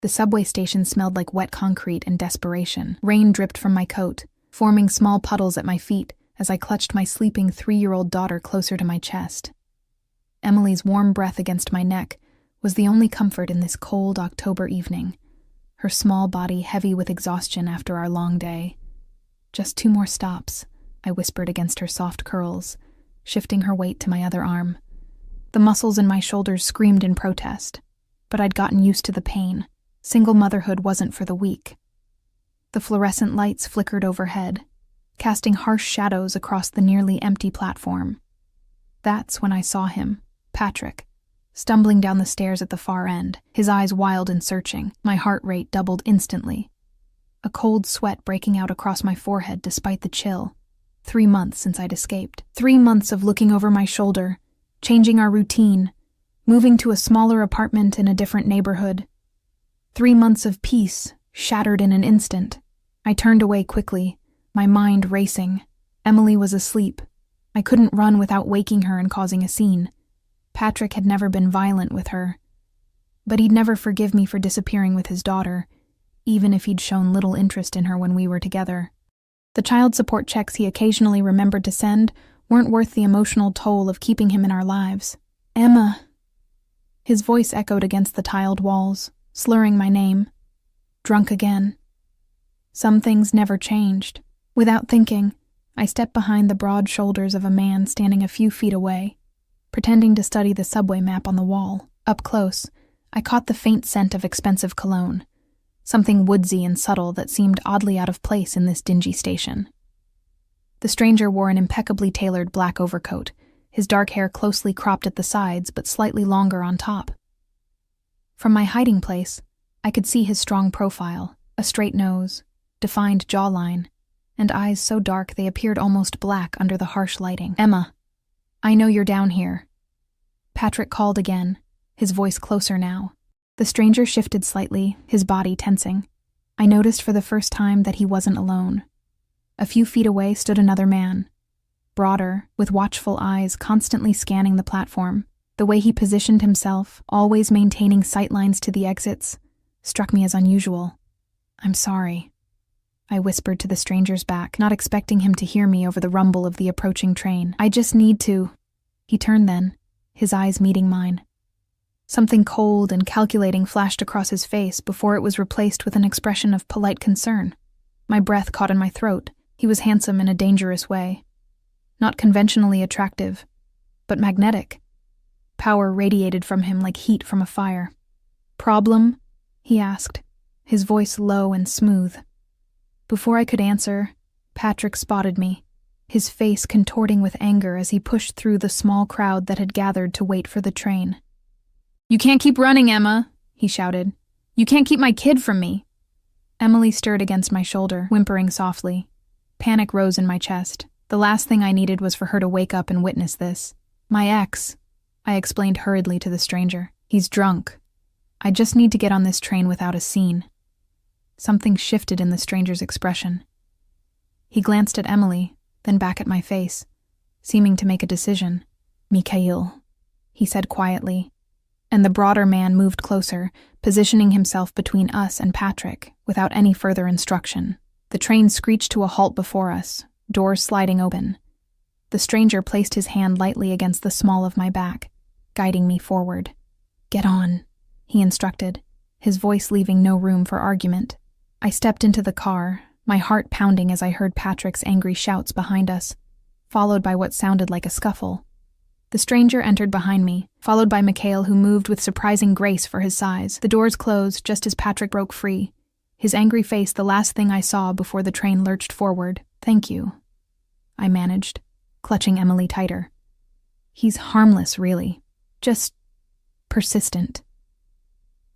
The subway station smelled like wet concrete and desperation. Rain dripped from my coat, forming small puddles at my feet as I clutched my sleeping 3-year-old daughter closer to my chest. Emily's warm breath against my neck was the only comfort in this cold October evening, her small body heavy with exhaustion after our long day. "Just 2 more stops," I whispered against her soft curls, shifting her weight to my other arm. The muscles in my shoulders screamed in protest, but I'd gotten used to the pain. Single motherhood wasn't for the weak. The fluorescent lights flickered overhead, casting harsh shadows across the nearly empty platform. That's when I saw him, Patrick, stumbling down the stairs at the far end, his eyes wild and searching. My heart rate doubled instantly, a cold sweat breaking out across my forehead despite the chill. 3 months since I'd escaped. 3 months of looking over my shoulder, changing our routine, moving to a smaller apartment in a different neighborhood. 3 months of peace, shattered in an instant. I turned away quickly, my mind racing. Emily was asleep. I couldn't run without waking her and causing a scene. Patrick had never been violent with her, but he'd never forgive me for disappearing with his daughter, even if he'd shown little interest in her when we were together. The child support checks he occasionally remembered to send weren't worth the emotional toll of keeping him in our lives. "Emma." His voice echoed against the tiled walls, slurring my name. Drunk again. Some things never changed. Without thinking, I stepped behind the broad shoulders of a man standing a few feet away, pretending to study the subway map on the wall. Up close, I caught the faint scent of expensive cologne, something woodsy and subtle that seemed oddly out of place in this dingy station. The stranger wore an impeccably tailored black overcoat, his dark hair closely cropped at the sides but slightly longer on top. From my hiding place, I could see his strong profile, a straight nose, defined jawline, and eyes so dark they appeared almost black under the harsh lighting. "Emma, I know you're down here." Patrick called again, his voice closer now. The stranger shifted slightly, his body tensing. I noticed for the first time that he wasn't alone. A few feet away stood another man, broader, with watchful eyes constantly scanning the platform. The way he positioned himself, always maintaining sightlines to the exits, struck me as unusual. "I'm sorry," I whispered to the stranger's back, not expecting him to hear me over the rumble of the approaching train. "I just need to." He turned then, his eyes meeting mine. Something cold and calculating flashed across his face before it was replaced with an expression of polite concern. My breath caught in my throat. He was handsome in a dangerous way. Not conventionally attractive, but magnetic. Power radiated from him like heat from a fire. "Problem?" he asked, his voice low and smooth. Before I could answer, Patrick spotted me, his face contorting with anger as he pushed through the small crowd that had gathered to wait for the train. "You can't keep running, Emma," he shouted. "You can't keep my kid from me." Emily stirred against my shoulder, whimpering softly. Panic rose in my chest. The last thing I needed was for her to wake up and witness this. "My ex," I explained hurriedly to the stranger. "He's drunk. I just need to get on this train without a scene." Something shifted in the stranger's expression. He glanced at Emily, then back at my face, seeming to make a decision. "Mikhail," he said quietly, and the broader man moved closer, positioning himself between us and Patrick, without any further instruction. The train screeched to a halt before us, doors sliding open. The stranger placed his hand lightly against the small of my back, guiding me forward. "Get on," he instructed, his voice leaving no room for argument. I stepped into the car, my heart pounding as I heard Patrick's angry shouts behind us, followed by what sounded like a scuffle. The stranger entered behind me, followed by Mikhail, who moved with surprising grace for his size. The doors closed just as Patrick broke free, his angry face the last thing I saw before the train lurched forward. "Thank you," I managed, clutching Emily tighter. "He's harmless, really. Just persistent."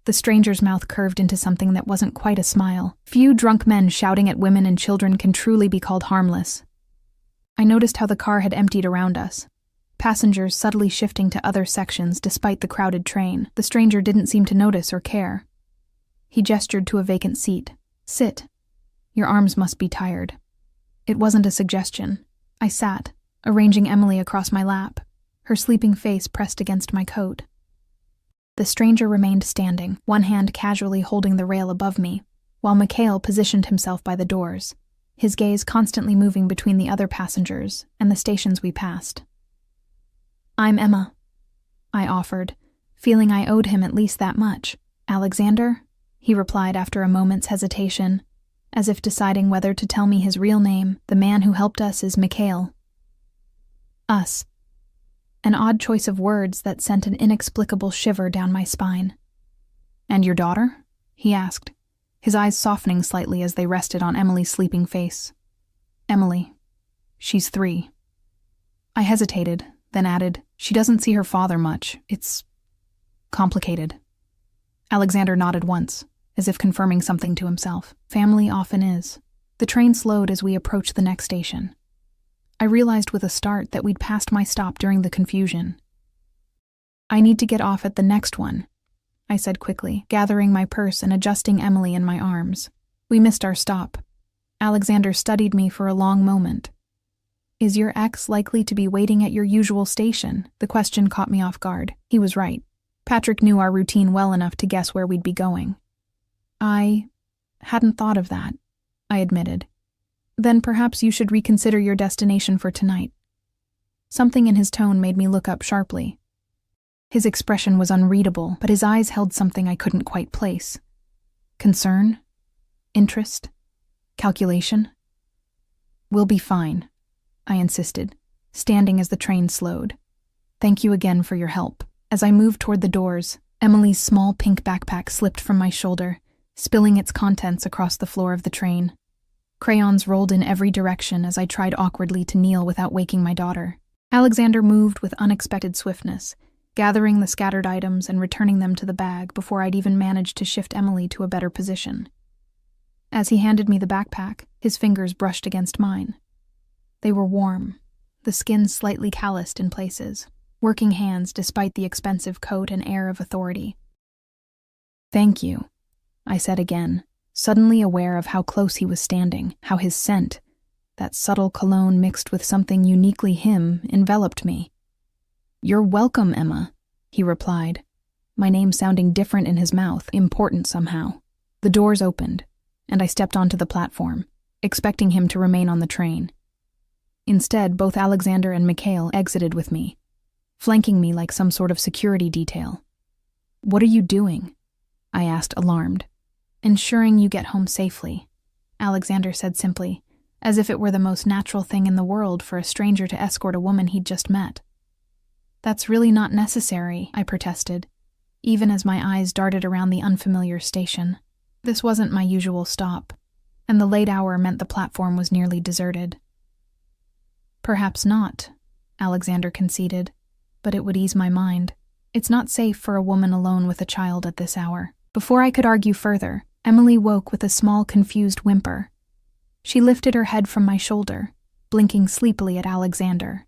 The stranger's mouth curved into something that wasn't quite a smile. Few drunk men shouting at women and children can truly be called harmless. I noticed how the car had emptied around us, passengers subtly shifting to other sections despite the crowded train. The stranger didn't seem to notice or care. He gestured to a vacant seat. "Sit. Your arms must be tired." It wasn't a suggestion. I sat, arranging Emily across my lap, her sleeping face pressed against my coat. The stranger remained standing, one hand casually holding the rail above me, while Mikhail positioned himself by the doors, his gaze constantly moving between the other passengers and the stations we passed. "I'm Emma," I offered, feeling I owed him at least that much. "Alexander?" he replied after a moment's hesitation, as if deciding whether to tell me his real name. "The man who helped us is Mikhail." "Us." An odd choice of words that sent an inexplicable shiver down my spine. "And your daughter?" he asked, his eyes softening slightly as they rested on Emily's sleeping face. "Emily. She's 3. I hesitated, then added, "She doesn't see her father much. It's complicated." Alexander nodded once, as if confirming something to himself. Family often is. The train slowed as we approached the next station. I realized with a start that we'd passed my stop during the confusion. "I need to get off at the next one," I said quickly, gathering my purse and adjusting Emily in my arms. "We missed our stop." Alexander studied me for a long moment. "Is your ex likely to be waiting at your usual station?" The question caught me off guard. He was right. Patrick knew our routine well enough to guess where we'd be going. "I hadn't thought of that," I admitted. "Then perhaps you should reconsider your destination for tonight." Something in his tone made me look up sharply. His expression was unreadable, but his eyes held something I couldn't quite place. Concern? Interest? Calculation? "We'll be fine," I insisted, standing as the train slowed. "Thank you again for your help." As I moved toward the doors, Emily's small pink backpack slipped from my shoulder, spilling its contents across the floor of the train. Crayons rolled in every direction as I tried awkwardly to kneel without waking my daughter. Alexander moved with unexpected swiftness, gathering the scattered items and returning them to the bag before I'd even managed to shift Emily to a better position. As he handed me the backpack, his fingers brushed against mine. They were warm, the skin slightly calloused in places, working hands despite the expensive coat and air of authority. "Thank you," I said again, suddenly aware of how close he was standing, how his scent, that subtle cologne mixed with something uniquely him, enveloped me. "You're welcome, Emma," he replied, my name sounding different in his mouth, important somehow. The doors opened, and I stepped onto the platform, expecting him to remain on the train. Instead, both Alexander and Mikhail exited with me, flanking me like some sort of security detail. "What are you doing?" I asked, alarmed. "Ensuring you get home safely," Alexander said simply, as if it were the most natural thing in the world for a stranger to escort a woman he'd just met. "That's really not necessary," I protested, even as my eyes darted around the unfamiliar station. This wasn't my usual stop, and the late hour meant the platform was nearly deserted. "Perhaps not," Alexander conceded, "but it would ease my mind. It's not safe for a woman alone with a child at this hour." Before I could argue further, Emily woke with a small, confused whimper. She lifted her head from my shoulder, blinking sleepily at Alexander.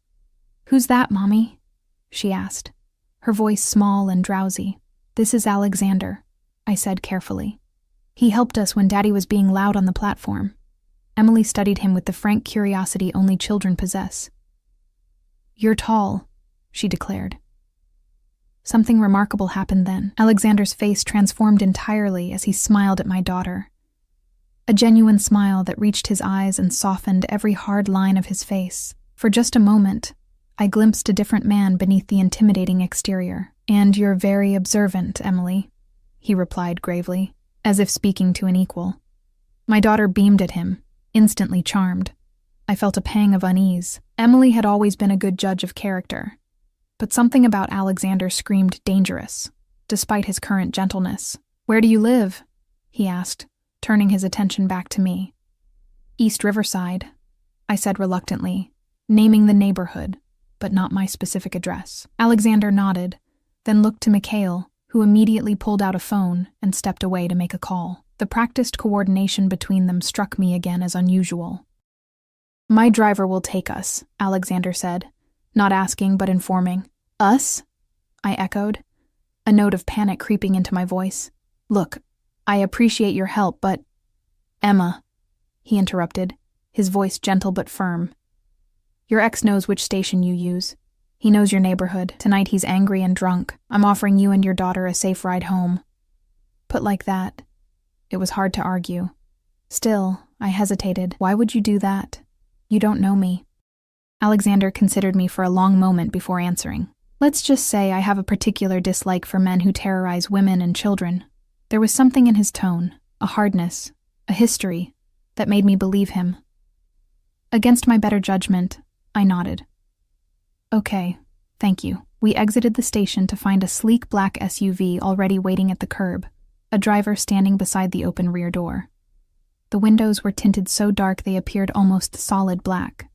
"Who's that, Mommy?" she asked, her voice small and drowsy. "This is Alexander," I said carefully. "He helped us when Daddy was being loud on the platform." Emily studied him with the frank curiosity only children possess. "You're tall," she declared. Something remarkable happened then. Alexander's face transformed entirely as he smiled at my daughter. A genuine smile that reached his eyes and softened every hard line of his face. For just a moment, I glimpsed a different man beneath the intimidating exterior. "And you're very observant, Emily," he replied gravely, as if speaking to an equal. My daughter beamed at him, instantly charmed. I felt a pang of unease. Emily had always been a good judge of character, but something about Alexander screamed dangerous, despite his current gentleness. "Where do you live?" he asked, turning his attention back to me. "East Riverside," I said reluctantly, naming the neighborhood, but not my specific address. Alexander nodded, then looked to Mikhail, who immediately pulled out a phone and stepped away to make a call. The practiced coordination between them struck me again as unusual. "My driver will take us," Alexander said, not asking but informing. "Us?" I echoed, a note of panic creeping into my voice. "Look, I appreciate your help, but—" "Emma," he interrupted, his voice gentle but firm. "Your ex knows which station you use. He knows your neighborhood. Tonight he's angry and drunk. I'm offering you and your daughter a safe ride home." Put like that, it was hard to argue. Still, I hesitated. Why would you do that? You don't know me. Alexander considered me for a long moment before answering. Let's just say I have a particular dislike for men who terrorize women and children. There was something in his tone, a hardness, a history, that made me believe him. Against my better judgment, I nodded. Okay, thank you. We exited the station to find a sleek black SUV already waiting at the curb, a driver standing beside the open rear door. The windows were tinted so dark they appeared almost solid black.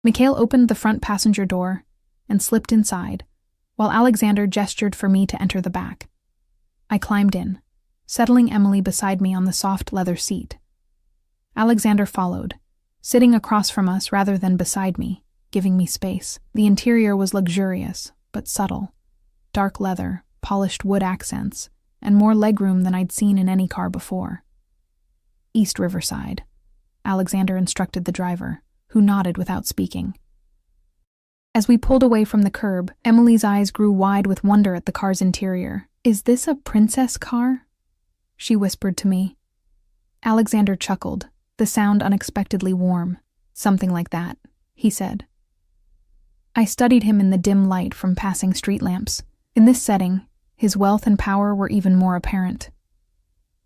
Mikhail opened the front passenger door and slipped inside, while Alexander gestured for me to enter the back. I climbed in, settling Emily beside me on the soft leather seat. Alexander followed, sitting across from us rather than beside me, giving me space. The interior was luxurious, but subtle. Dark leather, polished wood accents, and more legroom than I'd seen in any car before. East Riverside, Alexander instructed the driver, who nodded without speaking. As we pulled away from the curb, Emily's eyes grew wide with wonder at the car's interior. "Is this a princess car?" she whispered to me. Alexander chuckled, the sound unexpectedly warm. "Something like that," he said. I studied him in the dim light from passing street lamps. In this setting, his wealth and power were even more apparent.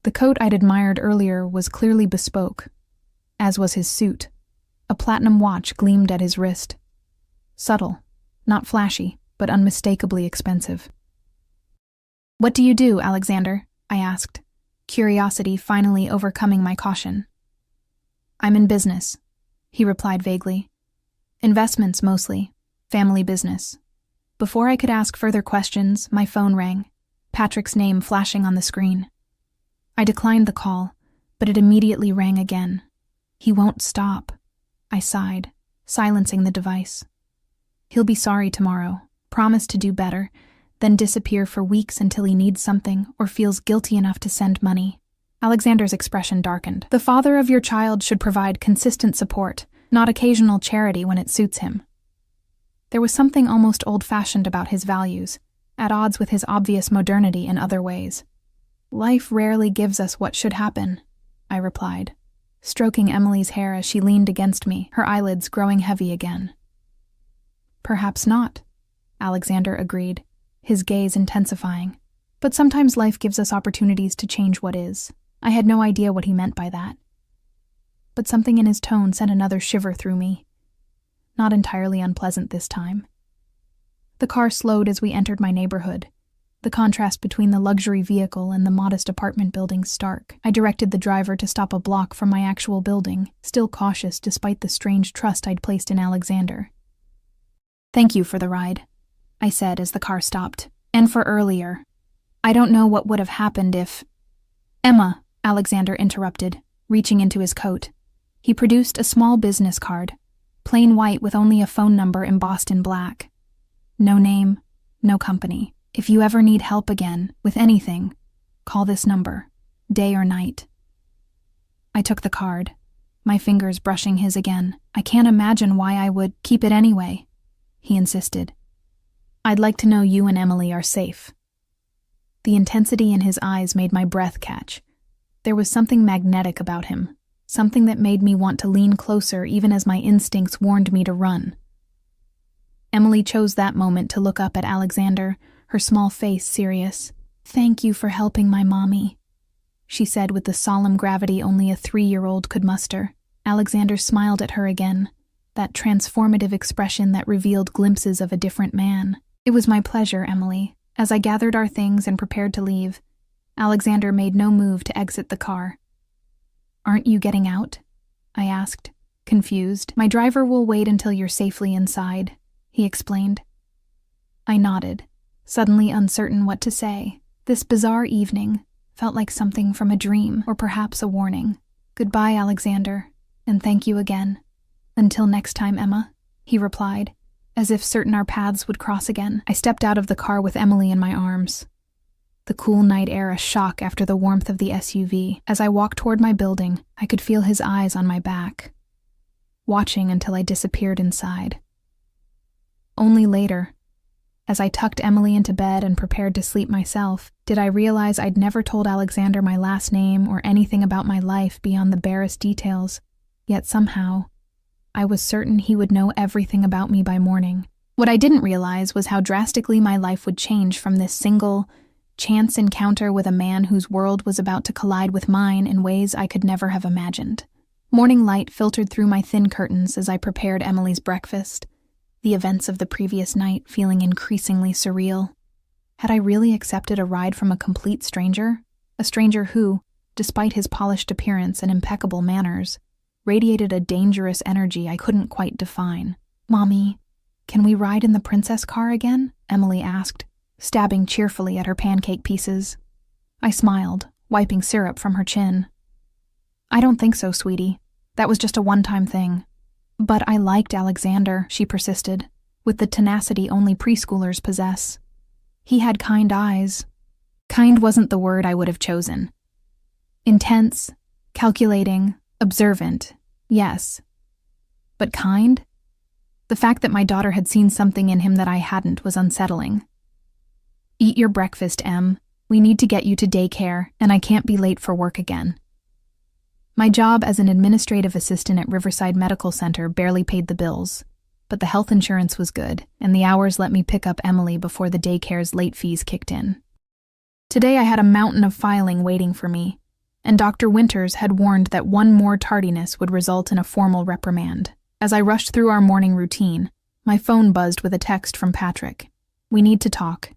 The coat I'd admired earlier was clearly bespoke, as was his suit. A platinum watch gleamed at his wrist. Subtle, not flashy, but unmistakably expensive. "What do you do, Alexander?" I asked, curiosity finally overcoming my caution. "I'm in business," he replied vaguely. "Investments mostly, family business." Before I could ask further questions, my phone rang, Patrick's name flashing on the screen. I declined the call, but it immediately rang again. "He won't stop," I sighed, silencing the device. "He'll be sorry tomorrow, promise to do better, then disappear for weeks until he needs something or feels guilty enough to send money." Alexander's expression darkened. "The father of your child should provide consistent support, not occasional charity when it suits him." There was something almost old-fashioned about his values, at odds with his obvious modernity in other ways. "Life rarely gives us what should happen," I replied, stroking Emily's hair as she leaned against me, her eyelids growing heavy again. "Perhaps not," Alexander agreed, his gaze intensifying. "But sometimes life gives us opportunities to change what is." I had no idea what he meant by that. But something in his tone sent another shiver through me. Not entirely unpleasant this time. The car slowed as we entered my neighborhood. The contrast between the luxury vehicle and the modest apartment building stark. I directed the driver to stop a block from my actual building, still cautious despite the strange trust I'd placed in Alexander. "Thank you for the ride," I said as the car stopped. "And for earlier. I don't know what would have happened if—" "Emma," Alexander interrupted, reaching into his coat. He produced a small business card, plain white with only a phone number embossed in black. "No name, no company. If you ever need help again, with anything, call this number, day or night." I took the card, my fingers brushing his again. "I can't imagine why I would keep it anyway," he insisted. "I'd like to know you and Emily are safe." The intensity in his eyes made my breath catch. There was something magnetic about him, something that made me want to lean closer even as my instincts warned me to run. Emily chose that moment to look up at Alexander, her small face serious. "Thank you for helping my mommy," she said with the solemn gravity only a 3-year-old could muster. Alexander smiled at her again, that transformative expression that revealed glimpses of a different man. "It was my pleasure, Emily." As I gathered our things and prepared to leave, Alexander made no move to exit the car. "Aren't you getting out?" I asked, confused. "My driver will wait until you're safely inside," he explained. I nodded, suddenly uncertain what to say. This bizarre evening felt like something from a dream, or perhaps a warning. "Goodbye, Alexander, and thank you again." "Until next time, Emma," he replied, as if certain our paths would cross again. I stepped out of the car with Emily in my arms. The cool night air a shock after the warmth of the SUV. As I walked toward my building, I could feel his eyes on my back, watching until I disappeared inside. Only later, as I tucked Emily into bed and prepared to sleep myself, did I realize I'd never told Alexander my last name or anything about my life beyond the barest details. Yet somehow, I was certain he would know everything about me by morning. What I didn't realize was how drastically my life would change from this single, chance encounter with a man whose world was about to collide with mine in ways I could never have imagined. Morning light filtered through my thin curtains as I prepared Emily's breakfast, the events of the previous night feeling increasingly surreal. Had I really accepted a ride from a complete stranger? A stranger who, despite his polished appearance and impeccable manners, radiated a dangerous energy I couldn't quite define. "Mommy, can we ride in the princess car again?" Emily asked, stabbing cheerfully at her pancake pieces. I smiled, wiping syrup from her chin. "I don't think so, sweetie. That was just a one-time thing." "But I liked Alexander," she persisted, with the tenacity only preschoolers possess. "He had kind eyes." Kind wasn't the word I would have chosen. Intense, calculating, observant, yes. But kind? The fact that my daughter had seen something in him that I hadn't was unsettling. "Eat your breakfast, Em. We need to get you to daycare, and I can't be late for work again." My job as an administrative assistant at Riverside Medical Center barely paid the bills, but the health insurance was good, and the hours let me pick up Emily before the daycare's late fees kicked in. Today I had a mountain of filing waiting for me, and Dr. Winters had warned that one more tardiness would result in a formal reprimand. As I rushed through our morning routine, my phone buzzed with a text from Patrick. "We need to talk.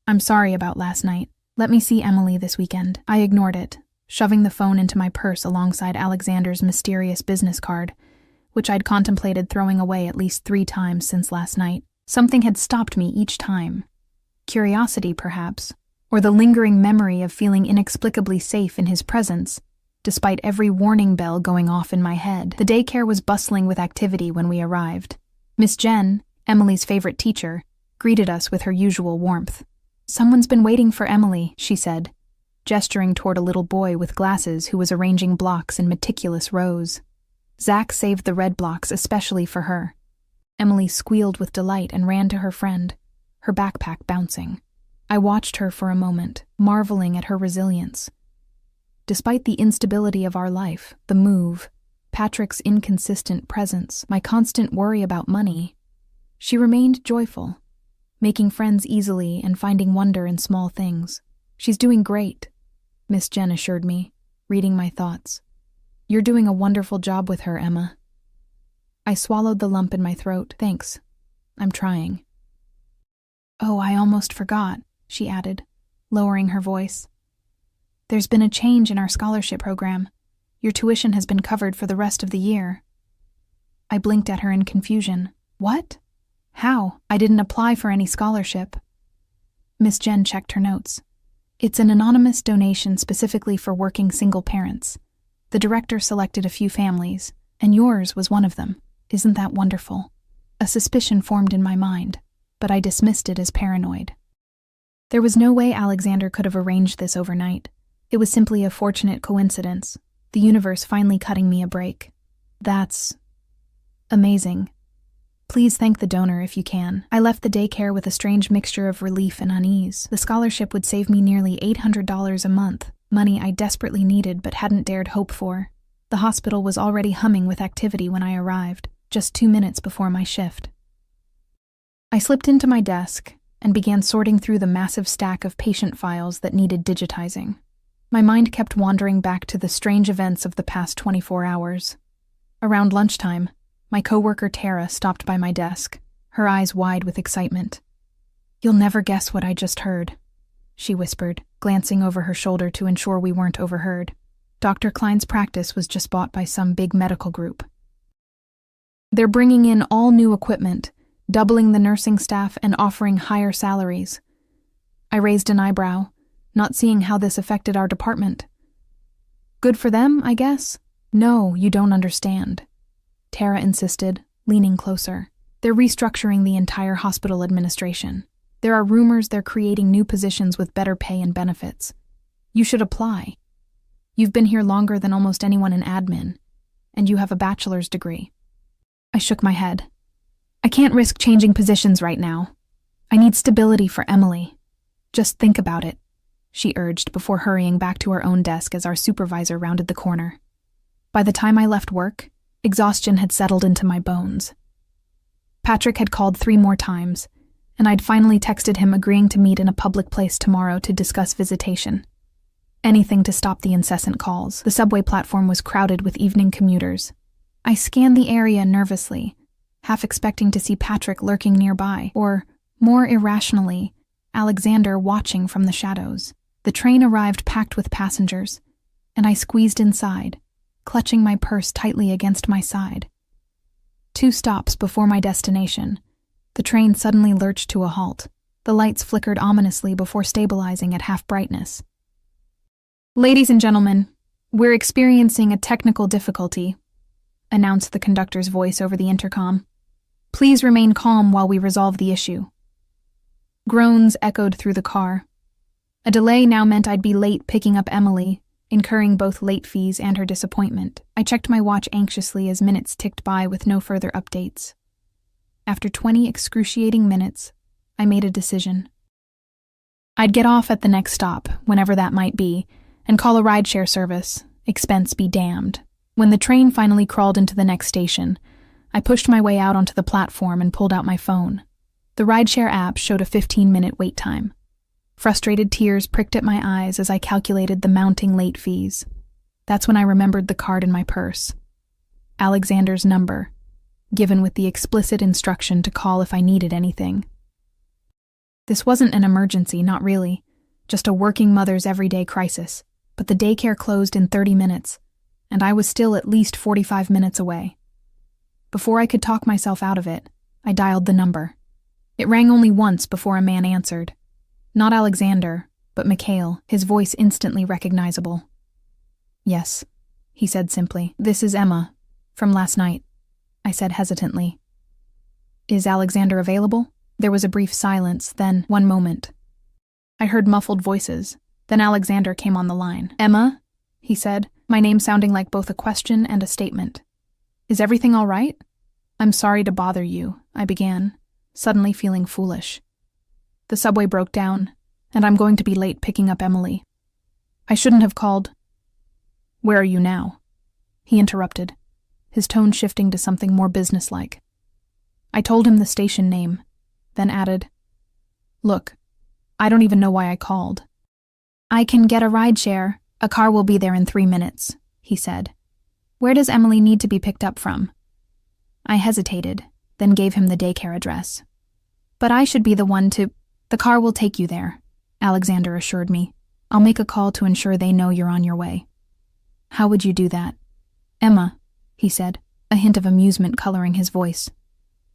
I'm sorry about last night. Let me see Emily this weekend." I ignored it, shoving the phone into my purse alongside Alexander's mysterious business card, which I'd contemplated throwing away at least 3 times since last night. Something had stopped me each time. Curiosity, perhaps, or the lingering memory of feeling inexplicably safe in his presence, despite every warning bell going off in my head. The daycare was bustling with activity when we arrived. Miss Jen, Emily's favorite teacher, greeted us with her usual warmth. "Someone's been waiting for Emily," she said, gesturing toward a little boy with glasses who was arranging blocks in meticulous rows. Zach saved the red blocks especially for her. Emily squealed with delight and ran to her friend, her backpack bouncing. I watched her for a moment, marveling at her resilience. Despite the instability of our life, the move, Patrick's inconsistent presence, my constant worry about money, she remained joyful, making friends easily and finding wonder in small things. "She's doing great," Miss Jen assured me, reading my thoughts. "You're doing a wonderful job with her, Emma." I swallowed the lump in my throat. "Thanks. I'm trying." "Oh, I almost forgot," she added, lowering her voice. "There's been a change in our scholarship program. Your tuition has been covered for the rest of the year." I blinked at her in confusion. "What? How? I didn't apply for any scholarship." Miss Jen checked her notes. "It's an anonymous donation specifically for working single parents. The director selected a few families, and yours was one of them. Isn't that wonderful?" A suspicion formed in my mind, but I dismissed it as paranoid. There was no way Alexander could have arranged this overnight. It was simply a fortunate coincidence, the universe finally cutting me a break. "That's amazing. Please thank the donor if you can." I left the daycare with a strange mixture of relief and unease. The scholarship would save me nearly $800 a month, money I desperately needed but hadn't dared hope for. The hospital was already humming with activity when I arrived, just 2 minutes before my shift. I slipped into my desk and began sorting through the massive stack of patient files that needed digitizing. My mind kept wandering back to the strange events of the past 24 hours. Around lunchtime, my coworker Tara stopped by my desk, her eyes wide with excitement. "You'll never guess what I just heard," she whispered, glancing over her shoulder to ensure we weren't overheard. "Dr. Klein's practice was just bought by some big medical group. They're bringing in all new equipment, doubling the nursing staff and offering higher salaries." I raised an eyebrow, not seeing how this affected our department. "Good for them, I guess?" "No, you don't understand," Tara insisted, leaning closer. "They're restructuring the entire hospital administration. There are rumors they're creating new positions with better pay and benefits. You should apply. You've been here longer than almost anyone in admin, and you have a bachelor's degree." I shook my head. I can't risk changing positions right now. I need stability for Emily. Just think about it, she urged before hurrying back to her own desk as our supervisor rounded the corner. By the time I left work, exhaustion had settled into my bones. Patrick had called 3 more times, and I'd finally texted him agreeing to meet in a public place tomorrow to discuss visitation. Anything to stop the incessant calls. The subway platform was crowded with evening commuters. I scanned the area nervously, half expecting to see Patrick lurking nearby, or, more irrationally, Alexander watching from the shadows. The train arrived packed with passengers, and I squeezed inside, clutching my purse tightly against my side. 2 stops before my destination, the train suddenly lurched to a halt. The lights flickered ominously before stabilizing at half brightness. "Ladies and gentlemen, we're experiencing a technical difficulty," announced the conductor's voice over the intercom. "Please remain calm while we resolve the issue." Groans echoed through the car. A delay now meant I'd be late picking up Emily, incurring both late fees and her disappointment. I checked my watch anxiously as minutes ticked by with no further updates. After 20 excruciating minutes, I made a decision. I'd get off at the next stop, whenever that might be, and call a rideshare service, expense be damned. When the train finally crawled into the next station, I pushed my way out onto the platform and pulled out my phone. The rideshare app showed a 15-minute wait time. Frustrated tears pricked at my eyes as I calculated the mounting late fees. That's when I remembered the card in my purse. Alexander's number, given with the explicit instruction to call if I needed anything. This wasn't an emergency, not really, just a working mother's everyday crisis, but the daycare closed in 30 minutes, and I was still at least 45 minutes away. Before I could talk myself out of it, I dialed the number. It rang only once before a man answered. Not Alexander, but Mikhail, his voice instantly recognizable. "Yes," he said simply. "This is Emma, from last night," I said hesitantly. "Is Alexander available?" There was a brief silence, then 1 moment. I heard muffled voices, then Alexander came on the line. "Emma?" he said, my name sounding like both a question and a statement. "Is everything all right?" "I'm sorry to bother you," I began, suddenly feeling foolish. "The subway broke down, and I'm going to be late picking up Emily. I shouldn't have called." "Where are you now?" he interrupted, his tone shifting to something more businesslike. I told him the station name, then added, "Look, I don't even know why I called." "I can get a rideshare. A car will be there in 3 minutes," he said. "Where does Emily need to be picked up from?" I hesitated, then gave him the daycare address. "But I should be the one to—" "The car will take you there," Alexander assured me. "I'll make a call to ensure they know you're on your way." "How would you do that?" "Emma," he said, a hint of amusement coloring his voice.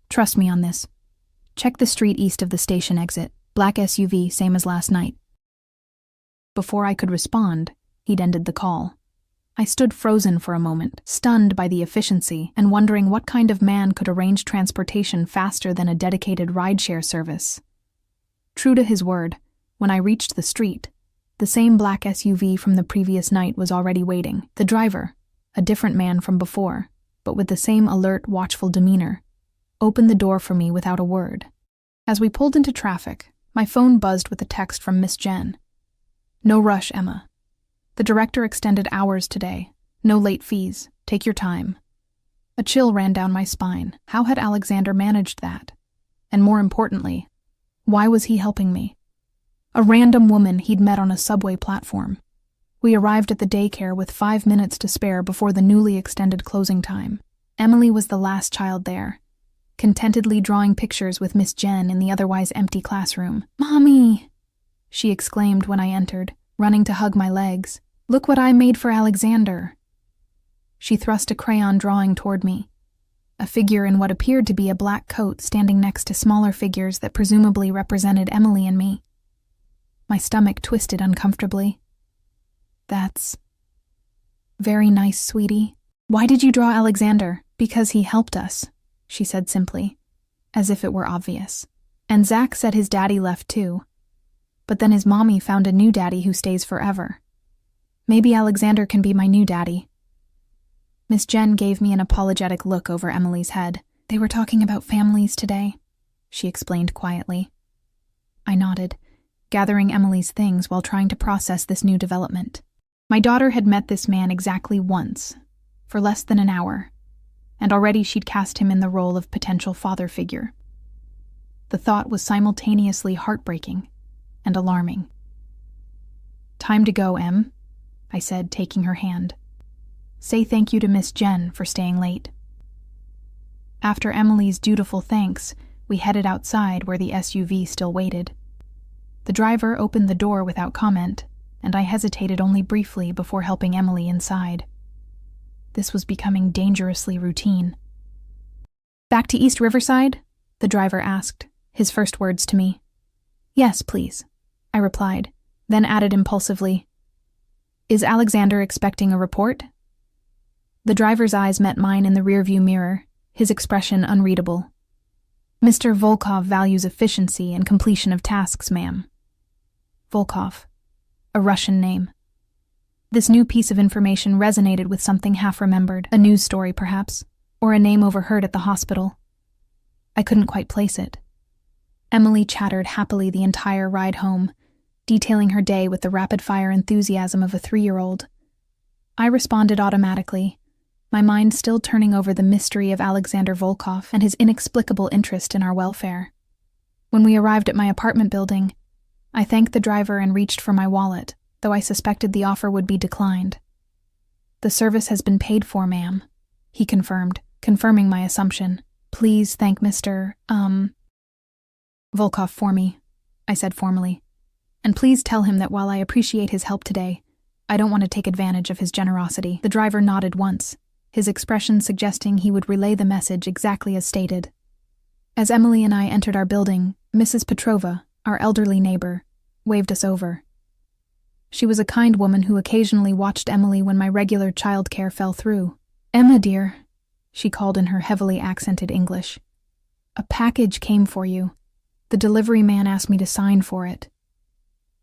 "Trust me on this. Check the street east of the station exit. Black SUV, same as last night." Before I could respond, he'd ended the call. I stood frozen for a moment, stunned by the efficiency and wondering what kind of man could arrange transportation faster than a dedicated rideshare service. True to his word, when I reached the street, the same black SUV from the previous night was already waiting. The driver, a different man from before, but with the same alert, watchful demeanor, opened the door for me without a word. As we pulled into traffic, my phone buzzed with a text from Miss Jen. "No rush, Emma. The director extended hours today. No late fees. Take your time." A chill ran down my spine. How had Alexander managed that? And more importantly, why was he helping me? A random woman he'd met on a subway platform. We arrived at the daycare with 5 minutes to spare before the newly extended closing time. Emily was the last child there, contentedly drawing pictures with Miss Jen in the otherwise empty classroom. "Mommy!" she exclaimed when I entered, running to hug my legs. "Look what I made for Alexander." She thrust a crayon drawing toward me, a figure in what appeared to be a black coat standing next to smaller figures that presumably represented Emily and me. My stomach twisted uncomfortably. "That's very nice, sweetie. Why did you draw Alexander?" "Because he helped us," she said simply, as if it were obvious. "And Zach said his daddy left too. But then his mommy found a new daddy who stays forever. Maybe Alexander can be my new daddy." Miss Jen gave me an apologetic look over Emily's head, They were talking about families today, she explained quietly. I nodded, gathering Emily's things while trying to process this new development. My daughter had met this man exactly once, for less than an hour, and already she'd cast him in the role of potential father figure. The thought was simultaneously heartbreaking and alarming. Time to go, Em, I said, taking her hand. Say thank you to Miss Jen for staying late. After Emily's dutiful thanks, we headed outside where the SUV still waited. The driver opened the door without comment, and I hesitated only briefly before helping Emily inside. This was becoming dangerously routine. Back to East Riverside? The driver asked, his first words to me. Yes, please, I replied, then added impulsively, Is Alexander expecting a report? The driver's eyes met mine in the rearview mirror, his expression unreadable. Mr. Volkov values efficiency and completion of tasks, ma'am. Volkov, a Russian name. This new piece of information resonated with something half-remembered, a news story perhaps, or a name overheard at the hospital. I couldn't quite place it. Emily chattered happily the entire ride home, detailing her day with the rapid-fire enthusiasm of a 3-year-old. I responded automatically, my mind still turning over the mystery of Alexander Volkov and his inexplicable interest in our welfare. When we arrived at my apartment building, I thanked the driver and reached for my wallet, though I suspected the offer would be declined. The service has been paid for, ma'am, he confirmed, confirming my assumption. Please thank Mr. Volkov for me, I said formally. And please tell him that while I appreciate his help today, I don't want to take advantage of his generosity. The driver nodded once, his expression suggesting he would relay the message exactly as stated. As Emily and I entered our building, Mrs. Petrova, our elderly neighbor, waved us over. She was a kind woman who occasionally watched Emily when my regular childcare fell through. Emma, dear, she called in her heavily accented English. A package came for you. The delivery man asked me to sign for it.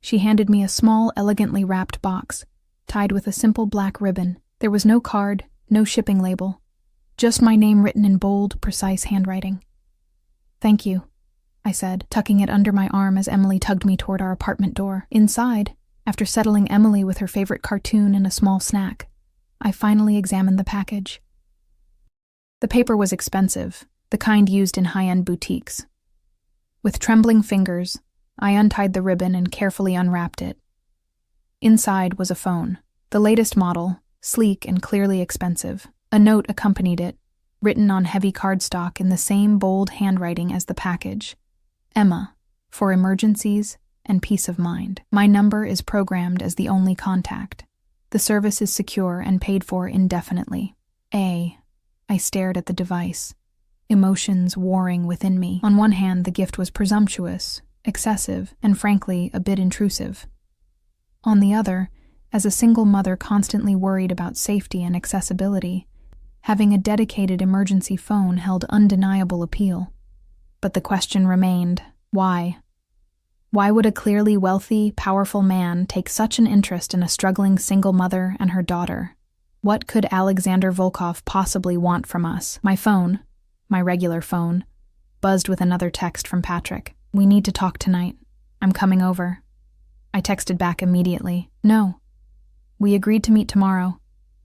She handed me a small, elegantly wrapped box, tied with a simple black ribbon. There was no card, no shipping label, just my name written in bold, precise handwriting. Thank you, I said, tucking it under my arm as Emily tugged me toward our apartment door. Inside, after settling Emily with her favorite cartoon and a small snack, I finally examined the package. The paper was expensive, the kind used in high-end boutiques. With trembling fingers, I untied the ribbon and carefully unwrapped it. Inside was a phone, the latest model, sleek and clearly expensive. A note accompanied it, written on heavy cardstock in the same bold handwriting as the package. Emma, for emergencies and peace of mind. My number is programmed as the only contact. The service is secure and paid for indefinitely. I stared at the device, emotions warring within me. On one hand, the gift was presumptuous, excessive, and frankly, a bit intrusive. On the other, as a single mother constantly worried about safety and accessibility, having a dedicated emergency phone held undeniable appeal. But the question remained, why? Why would a clearly wealthy, powerful man take such an interest in a struggling single mother and her daughter? What could Alexander Volkov possibly want from us? My phone, my regular phone, buzzed with another text from Patrick. We need to talk tonight. I'm coming over. I texted back immediately. No. We agreed to meet tomorrow.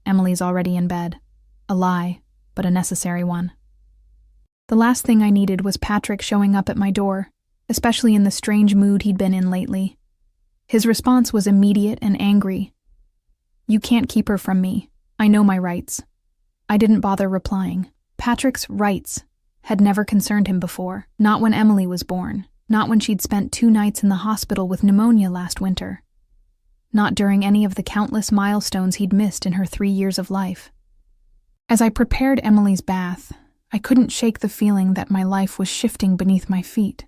Emily's already in bed. A lie, but a necessary one. The last thing I needed was Patrick showing up at my door, especially in the strange mood he'd been in lately. His response was immediate and angry. You can't keep her from me. I know my rights. I didn't bother replying. Patrick's rights had never concerned him before, not when Emily was born, not when she'd spent 2 nights in the hospital with pneumonia last winter, not during any of the countless milestones he'd missed in her 3 years of life. As I prepared Emily's bath, I couldn't shake the feeling that my life was shifting beneath my feet.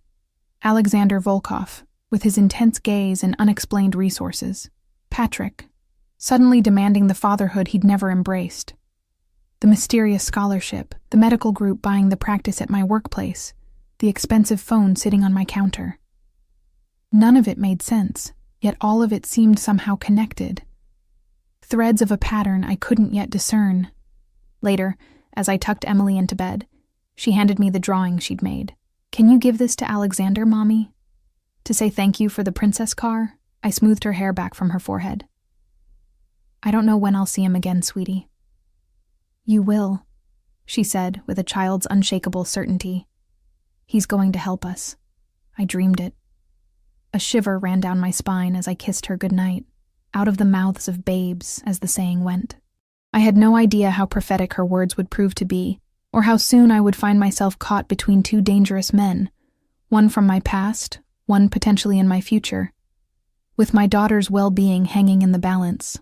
Alexander Volkov, with his intense gaze and unexplained resources. Patrick, suddenly demanding the fatherhood he'd never embraced. The mysterious scholarship, the medical group buying the practice at my workplace, the expensive phone sitting on my counter. None of it made sense, yet all of it seemed somehow connected. Threads of a pattern I couldn't yet discern. Later, as I tucked Emily into bed, She handed me the drawing she'd made. "Can you give this to Alexander, Mommy? To say thank you for the princess car?" I smoothed her hair back from her forehead. "I don't know when I'll see him again, sweetie." "You will," she said with a child's unshakable certainty. "He's going to help us. I dreamed it." A shiver ran down my spine as I kissed her goodnight, out of the mouths of babes, as the saying went. I had no idea how prophetic her words would prove to be, or how soon I would find myself caught between two dangerous men, one from my past, one potentially in my future, with my daughter's well-being hanging in the balance.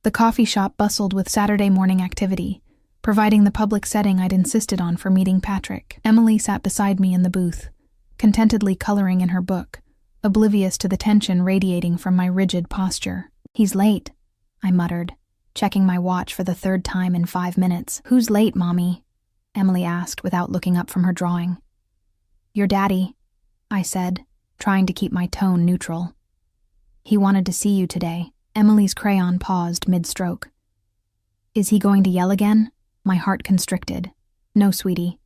The coffee shop bustled with Saturday morning activity, providing the public setting I'd insisted on for meeting Patrick. Emily sat beside me in the booth, contentedly coloring in her book, oblivious to the tension radiating from my rigid posture. "He's late," I muttered, checking my watch for the third time in 5 minutes. "Who's late, Mommy?" Emily asked without looking up from her drawing. "Your daddy," I said, trying to keep my tone neutral. "He wanted to see you today." Emily's crayon paused mid-stroke. "Is he going to yell again?" My heart constricted. "No, sweetie.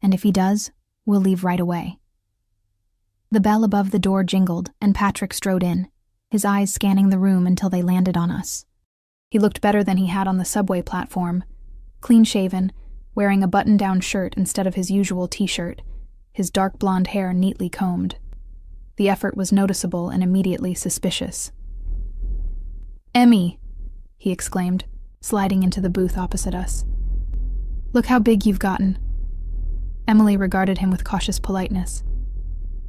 And if he does, we'll leave right away." The bell above the door jingled, and Patrick strode in, his eyes scanning the room until they landed on us. He looked better than he had on the subway platform, clean-shaven, wearing a button-down shirt instead of his usual t-shirt, his dark blonde hair neatly combed. The effort was noticeable and immediately suspicious. "Emmy!" he exclaimed, sliding into the booth opposite us. "Look how big you've gotten." Emily regarded him with cautious politeness.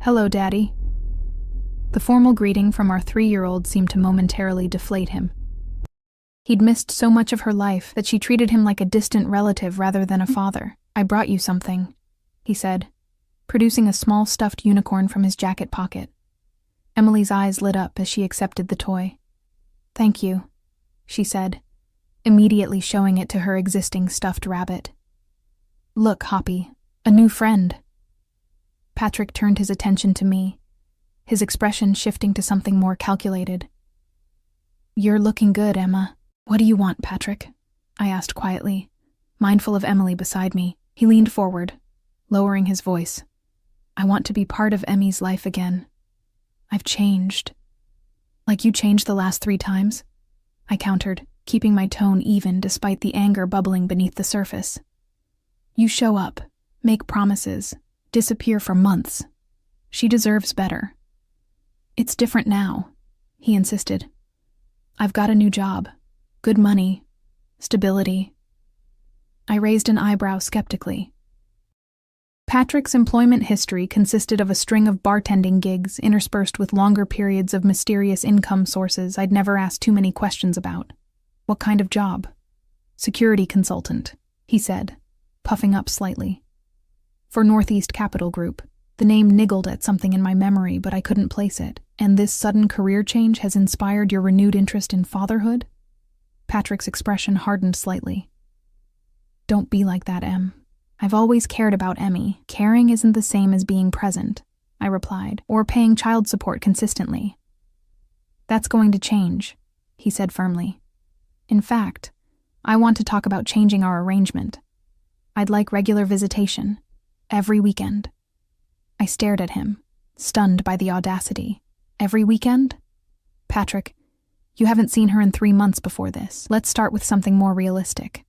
"Hello, Daddy." The formal greeting from our 3-year-old seemed to momentarily deflate him. He'd missed so much of her life that she treated him like a distant relative rather than a father. "I brought you something," he said, producing a small stuffed unicorn from his jacket pocket. Emily's eyes lit up as she accepted the toy. "Thank you," she said, immediately showing it to her existing stuffed rabbit. "Look, Hoppy, a new friend." Patrick turned his attention to me, his expression shifting to something more calculated. "You're looking good, Emma." "What do you want, Patrick?" I asked quietly, mindful of Emily beside me. He leaned forward, lowering his voice. "I want to be part of Emmy's life again. I've changed." "Like you changed the last 3 times?" I countered, keeping my tone even despite the anger bubbling beneath the surface. "You show up, make promises, disappear for months. She deserves better." "It's different now," he insisted. "I've got a new job, good money, stability." I raised an eyebrow skeptically. Patrick's employment history consisted of a string of bartending gigs interspersed with longer periods of mysterious income sources I'd never asked too many questions about. "What kind of job?" "Security consultant," he said, puffing up slightly. "For Northeast Capital Group." The name niggled at something in my memory, but I couldn't place it. "And this sudden career change has inspired your renewed interest in fatherhood?" Patrick's expression hardened slightly. "Don't be like that, Em. I've always cared about Emmy. Caring isn't the same as being present," I replied, "or paying child support consistently." "That's going to change," he said firmly. "In fact, I want to talk about changing our arrangement. I'd like regular visitation, every weekend." I stared at him, stunned by the audacity. "Every weekend?" "Patrick, you haven't seen her in 3 months before this. Let's start with something more realistic."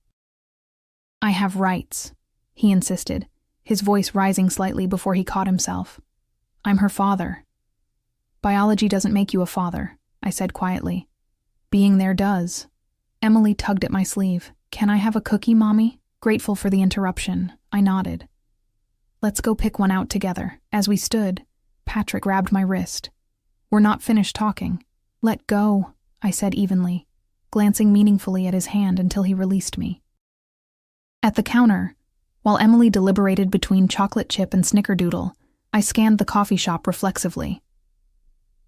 "I have rights," he insisted, his voice rising slightly before he caught himself. "I'm her father." "Biology doesn't make you a father," I said quietly. "Being there does." Emily tugged at my sleeve. "Can I have a cookie, Mommy?" Grateful for the interruption, I nodded. "Let's go pick one out together." As we stood, Patrick grabbed my wrist. "We're not finished talking." "Let go," I said evenly, glancing meaningfully at his hand until he released me. At the counter, while Emily deliberated between chocolate chip and snickerdoodle, I scanned the coffee shop reflexively.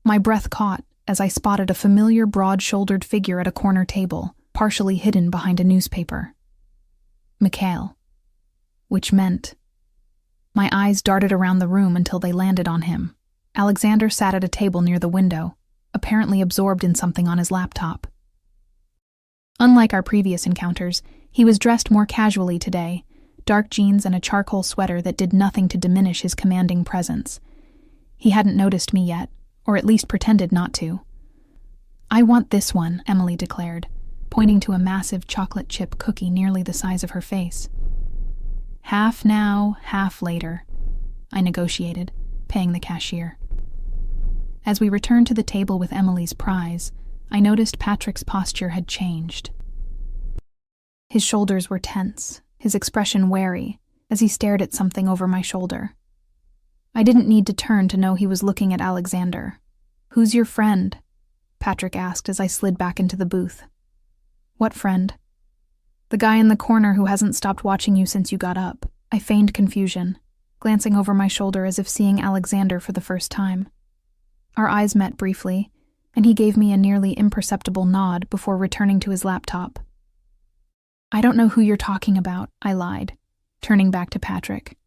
My breath caught as I spotted a familiar broad-shouldered figure at a corner table, partially hidden behind a newspaper. Mikhail. Which meant... My eyes darted around the room until they landed on him. Alexander sat at a table near the window, apparently absorbed in something on his laptop. Unlike our previous encounters, he was dressed more casually today, dark jeans and a charcoal sweater that did nothing to diminish his commanding presence. He hadn't noticed me yet, or at least pretended not to. "I want this one," Emily declared, pointing to a massive chocolate chip cookie nearly the size of her face. "Half now, half later," I negotiated, paying the cashier. As we returned to the table with Emily's prize, I noticed Patrick's posture had changed. His shoulders were tense, his expression wary, as he stared at something over my shoulder. I didn't need to turn to know he was looking at Alexander. "Who's your friend?" Patrick asked as I slid back into the booth. "What friend?" "The guy in the corner who hasn't stopped watching you since you got up." I feigned confusion, glancing over my shoulder as if seeing Alexander for the first time. Our eyes met briefly, and he gave me a nearly imperceptible nod before returning to his laptop. "I don't know who you're talking about," I lied, turning back to Patrick.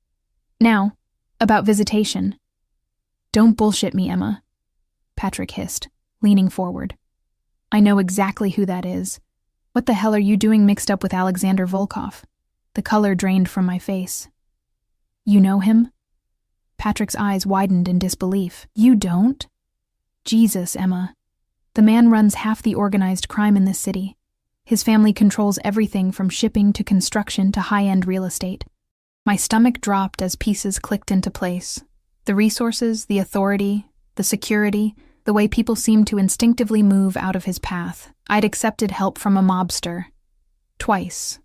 "Now, about visitation." "Don't bullshit me, Emma," Patrick hissed, leaning forward. "I know exactly who that is. What the hell are you doing mixed up with Alexander Volkov?" The color drained from my face. "You know him?" Patrick's eyes widened in disbelief. "You don't?" "Jesus, Emma. The man runs half the organized crime in this city. His family controls everything from shipping to construction to high-end real estate." My stomach dropped as pieces clicked into place. The resources, the authority, the security, the way people seemed to instinctively move out of his path. I'd accepted help from a mobster. Twice.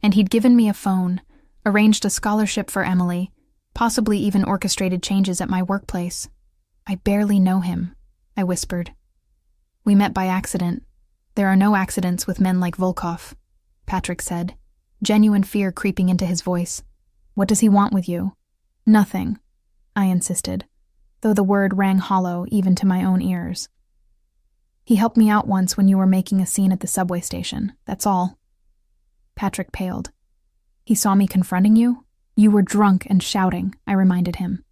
And he'd given me a phone, arranged a scholarship for Emily, possibly even orchestrated changes at my workplace. "I barely know him," I whispered. "We met by accident. There are no accidents with men like Volkov," Patrick said, genuine fear creeping into his voice. "What does he want with you?" "Nothing," I insisted, though the word rang hollow even to my own ears. "He helped me out once when you were making a scene at the subway station, that's all." Patrick paled. "He saw me confronting you? You were drunk and shouting," I reminded him.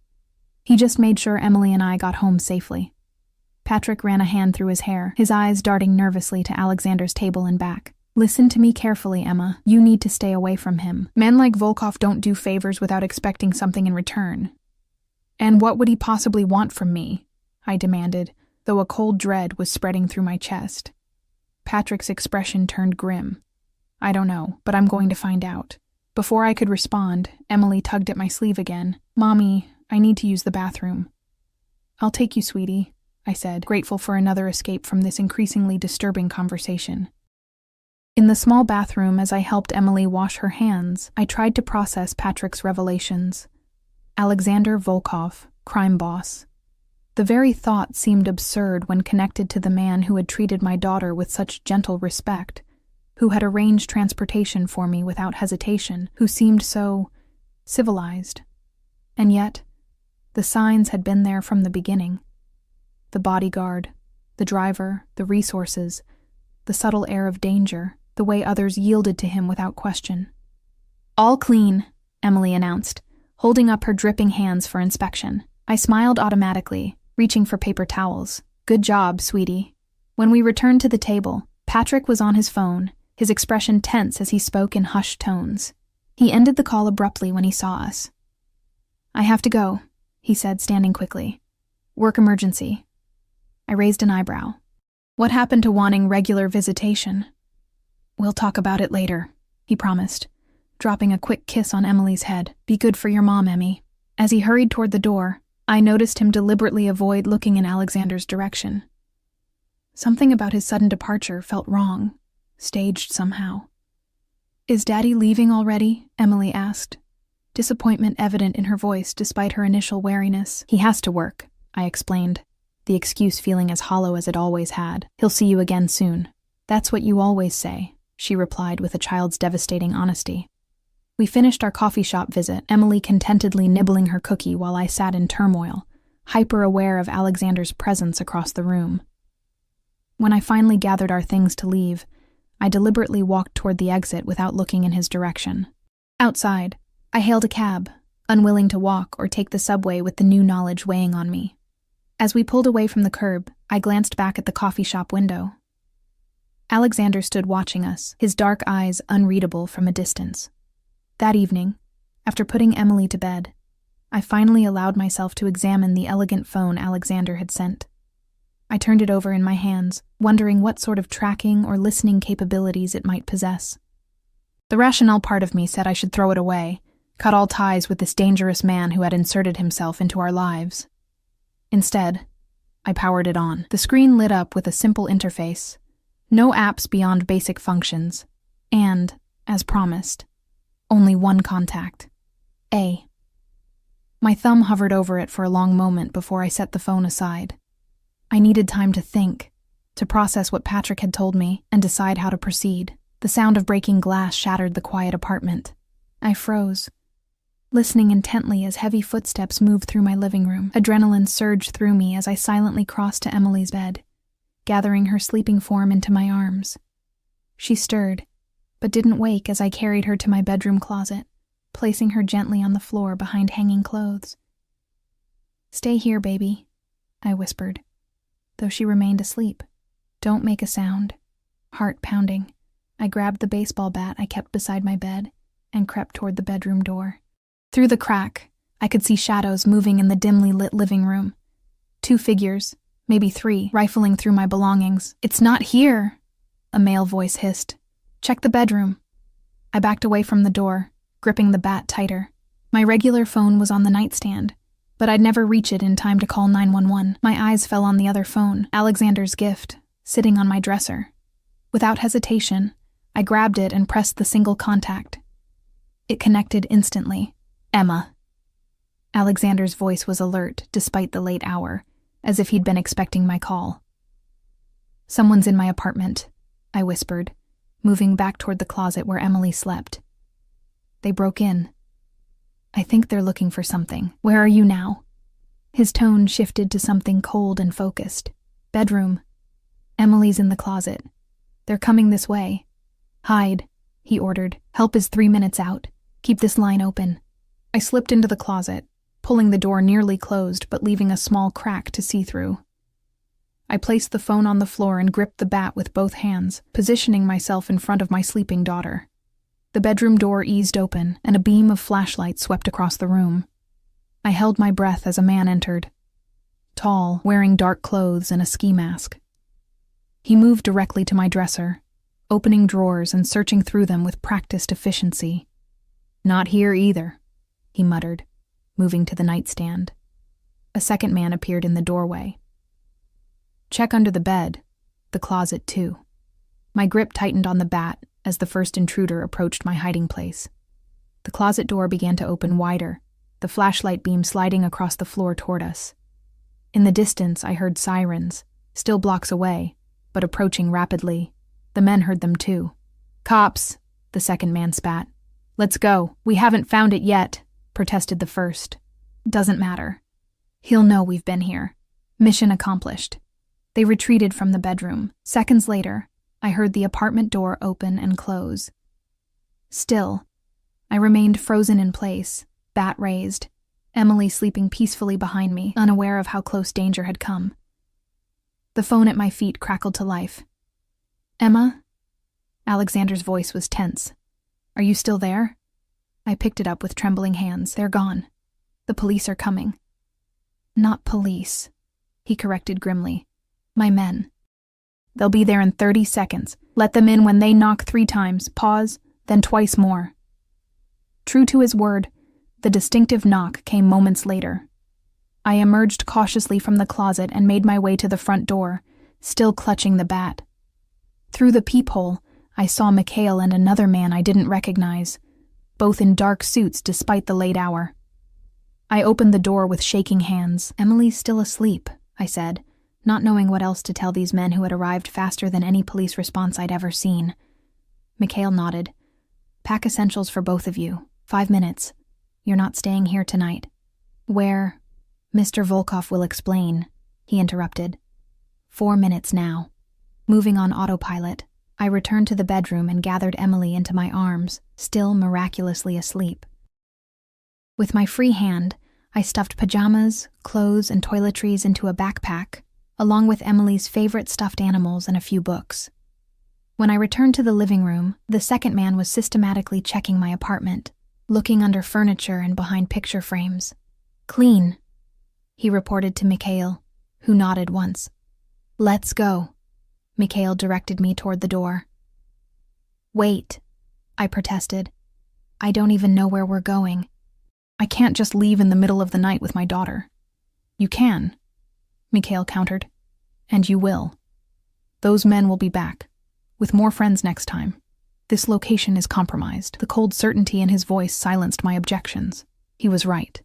"He just made sure Emily and I got home safely." Patrick ran a hand through his hair, his eyes darting nervously to Alexander's table and back. "Listen to me carefully, Emma. You need to stay away from him. Men like Volkov don't do favors without expecting something in return." "And what would he possibly want from me?" I demanded, though a cold dread was spreading through my chest. Patrick's expression turned grim. "I don't know, but I'm going to find out." Before I could respond, Emily tugged at my sleeve again. "Mommy, I need to use the bathroom." "I'll take you, sweetie," I said, grateful for another escape from this increasingly disturbing conversation. In the small bathroom, as I helped Emily wash her hands, I tried to process Patrick's revelations. Alexander Volkov, crime boss. The very thought seemed absurd when connected to the man who had treated my daughter with such gentle respect, who had arranged transportation for me without hesitation, who seemed so civilized. And yet, the signs had been there from the beginning. The bodyguard, the driver, the resources, the subtle air of danger, the way others yielded to him without question. "All clean," Emily announced, holding up her dripping hands for inspection. I smiled automatically, reaching for paper towels. "Good job, sweetie." When we returned to the table, Patrick was on his phone, his expression tense as he spoke in hushed tones. He ended the call abruptly when he saw us. "I have to go," he said, standing quickly. "Work emergency." I raised an eyebrow. "What happened to wanting regular visitation?" "We'll talk about it later," he promised, dropping a quick kiss on Emily's head. "Be good for your mom, Emmy." As he hurried toward the door, I noticed him deliberately avoid looking in Alexander's direction. Something about his sudden departure felt wrong, staged somehow. "Is Daddy leaving already?" Emily asked, disappointment evident in her voice despite her initial wariness. "He has to work," I explained, the excuse feeling as hollow as it always had. "He'll see you again soon." "That's what you always say," she replied with a child's devastating honesty. We finished our coffee shop visit, Emily contentedly nibbling her cookie while I sat in turmoil, hyper-aware of Alexander's presence across the room. When I finally gathered our things to leave, I deliberately walked toward the exit without looking in his direction. Outside, I hailed a cab, unwilling to walk or take the subway with the new knowledge weighing on me. As we pulled away from the curb, I glanced back at the coffee shop window. Alexander stood watching us, his dark eyes unreadable from a distance. That evening, After putting Emily to bed, I finally allowed myself to examine the elegant phone Alexander had sent. I turned it over in my hands, wondering what sort of tracking or listening capabilities it might possess. The rationale part of me said I should throw it away, cut all ties with this dangerous man who had inserted himself into our lives. Instead, I powered it on. The screen lit up with a simple interface, no apps beyond basic functions, and, as promised, only one contact. A. My thumb hovered over it for a long moment before I set the phone aside. I needed time to think, to process what Patrick had told me, and decide how to proceed. The sound of breaking glass shattered the quiet apartment. I froze, listening intently as heavy footsteps moved through my living room. Adrenaline surged through me as I silently crossed to Emily's bed, gathering her sleeping form into my arms. She stirred, but didn't wake as I carried her to my bedroom closet, placing her gently on the floor behind hanging clothes. "Stay here, baby," I whispered, though she remained asleep. "Don't make a sound." Heart pounding, I grabbed the baseball bat I kept beside my bed and crept toward the bedroom door. Through the crack, I could see shadows moving in the dimly lit living room. 2 figures, maybe 3, rifling through my belongings. "It's not here," a male voice hissed. "Check the bedroom." I backed away from the door, gripping the bat tighter. My regular phone was on the nightstand, but I'd never reach it in time to call 911. My eyes fell on the other phone, Alexander's gift, sitting on my dresser. Without hesitation, I grabbed it and pressed the single contact. It connected instantly. "Emma." Alexander's voice was alert despite the late hour, as if he'd been expecting my call. "Someone's in my apartment," I whispered, moving back toward the closet where Emily slept. "They broke in. I think they're looking for something. Where are you now?" His tone shifted to something cold and focused. "Bedroom. Emily's in the closet. They're coming this way." "Hide," he ordered. "Help is 3 minutes out. Keep this line open." I slipped into the closet, pulling the door nearly closed but leaving a small crack to see through. I placed the phone on the floor and gripped the bat with both hands, positioning myself in front of my sleeping daughter. The bedroom door eased open, and a beam of flashlight swept across the room. I held my breath as a man entered. Tall, wearing dark clothes and a ski mask. He moved directly to my dresser, opening drawers and searching through them with practiced efficiency. "Not here either," he muttered, moving to the nightstand. A second man appeared in the doorway. "Check under the bed, the closet too." My grip tightened on the bat as the first intruder approached my hiding place. The closet door began to open wider, the flashlight beam sliding across the floor toward us. In the distance, I heard sirens, still blocks away, but approaching rapidly. The men heard them too. "Cops," the second man spat. "Let's go. We haven't found it yet," protested the first. "Doesn't matter. He'll know we've been here." Mission accomplished. They retreated from the bedroom. Seconds later, I heard the apartment door open and close. Still, I remained frozen in place, bat raised, Emily sleeping peacefully behind me, unaware of how close danger had come. The phone at my feet crackled to life. "Emma?" Alexander's voice was tense. "Are you still there?" I picked it up with trembling hands. "They're gone. The police are coming." "Not police," he corrected grimly. "My men. They'll be there in 30 seconds. Let them in when they knock 3 times, pause, then twice more." True to his word, the distinctive knock came moments later. I emerged cautiously from the closet and made my way to the front door, still clutching the bat. Through the peephole, I saw Mikhail and another man I didn't recognize, both in dark suits despite the late hour. I opened the door with shaking hands. "Emily's still asleep," I said, not knowing what else to tell these men who had arrived faster than any police response I'd ever seen. Mikhail nodded. "Pack essentials for both of you. 5 minutes. You're not staying here tonight." "Where?" "Mr. Volkov will explain," he interrupted. 4 minutes now. Moving on autopilot, I returned to the bedroom and gathered Emily into my arms, still miraculously asleep. With my free hand, I stuffed pajamas, clothes, and toiletries into a backpack, along with Emily's favorite stuffed animals and a few books. When I returned to the living room, the second man was systematically checking my apartment. looking under furniture and behind picture frames. "Clean," he reported to Mikhail, who nodded once. "Let's go." Mikhail directed me toward the door. "Wait," I protested. "I don't even know where we're going." "I can't just leave in the middle of the night with my daughter." "You can," Mikhail countered. "And you will. Those men will be back, with more friends next time. This location is compromised." The cold certainty in his voice silenced my objections. He was right.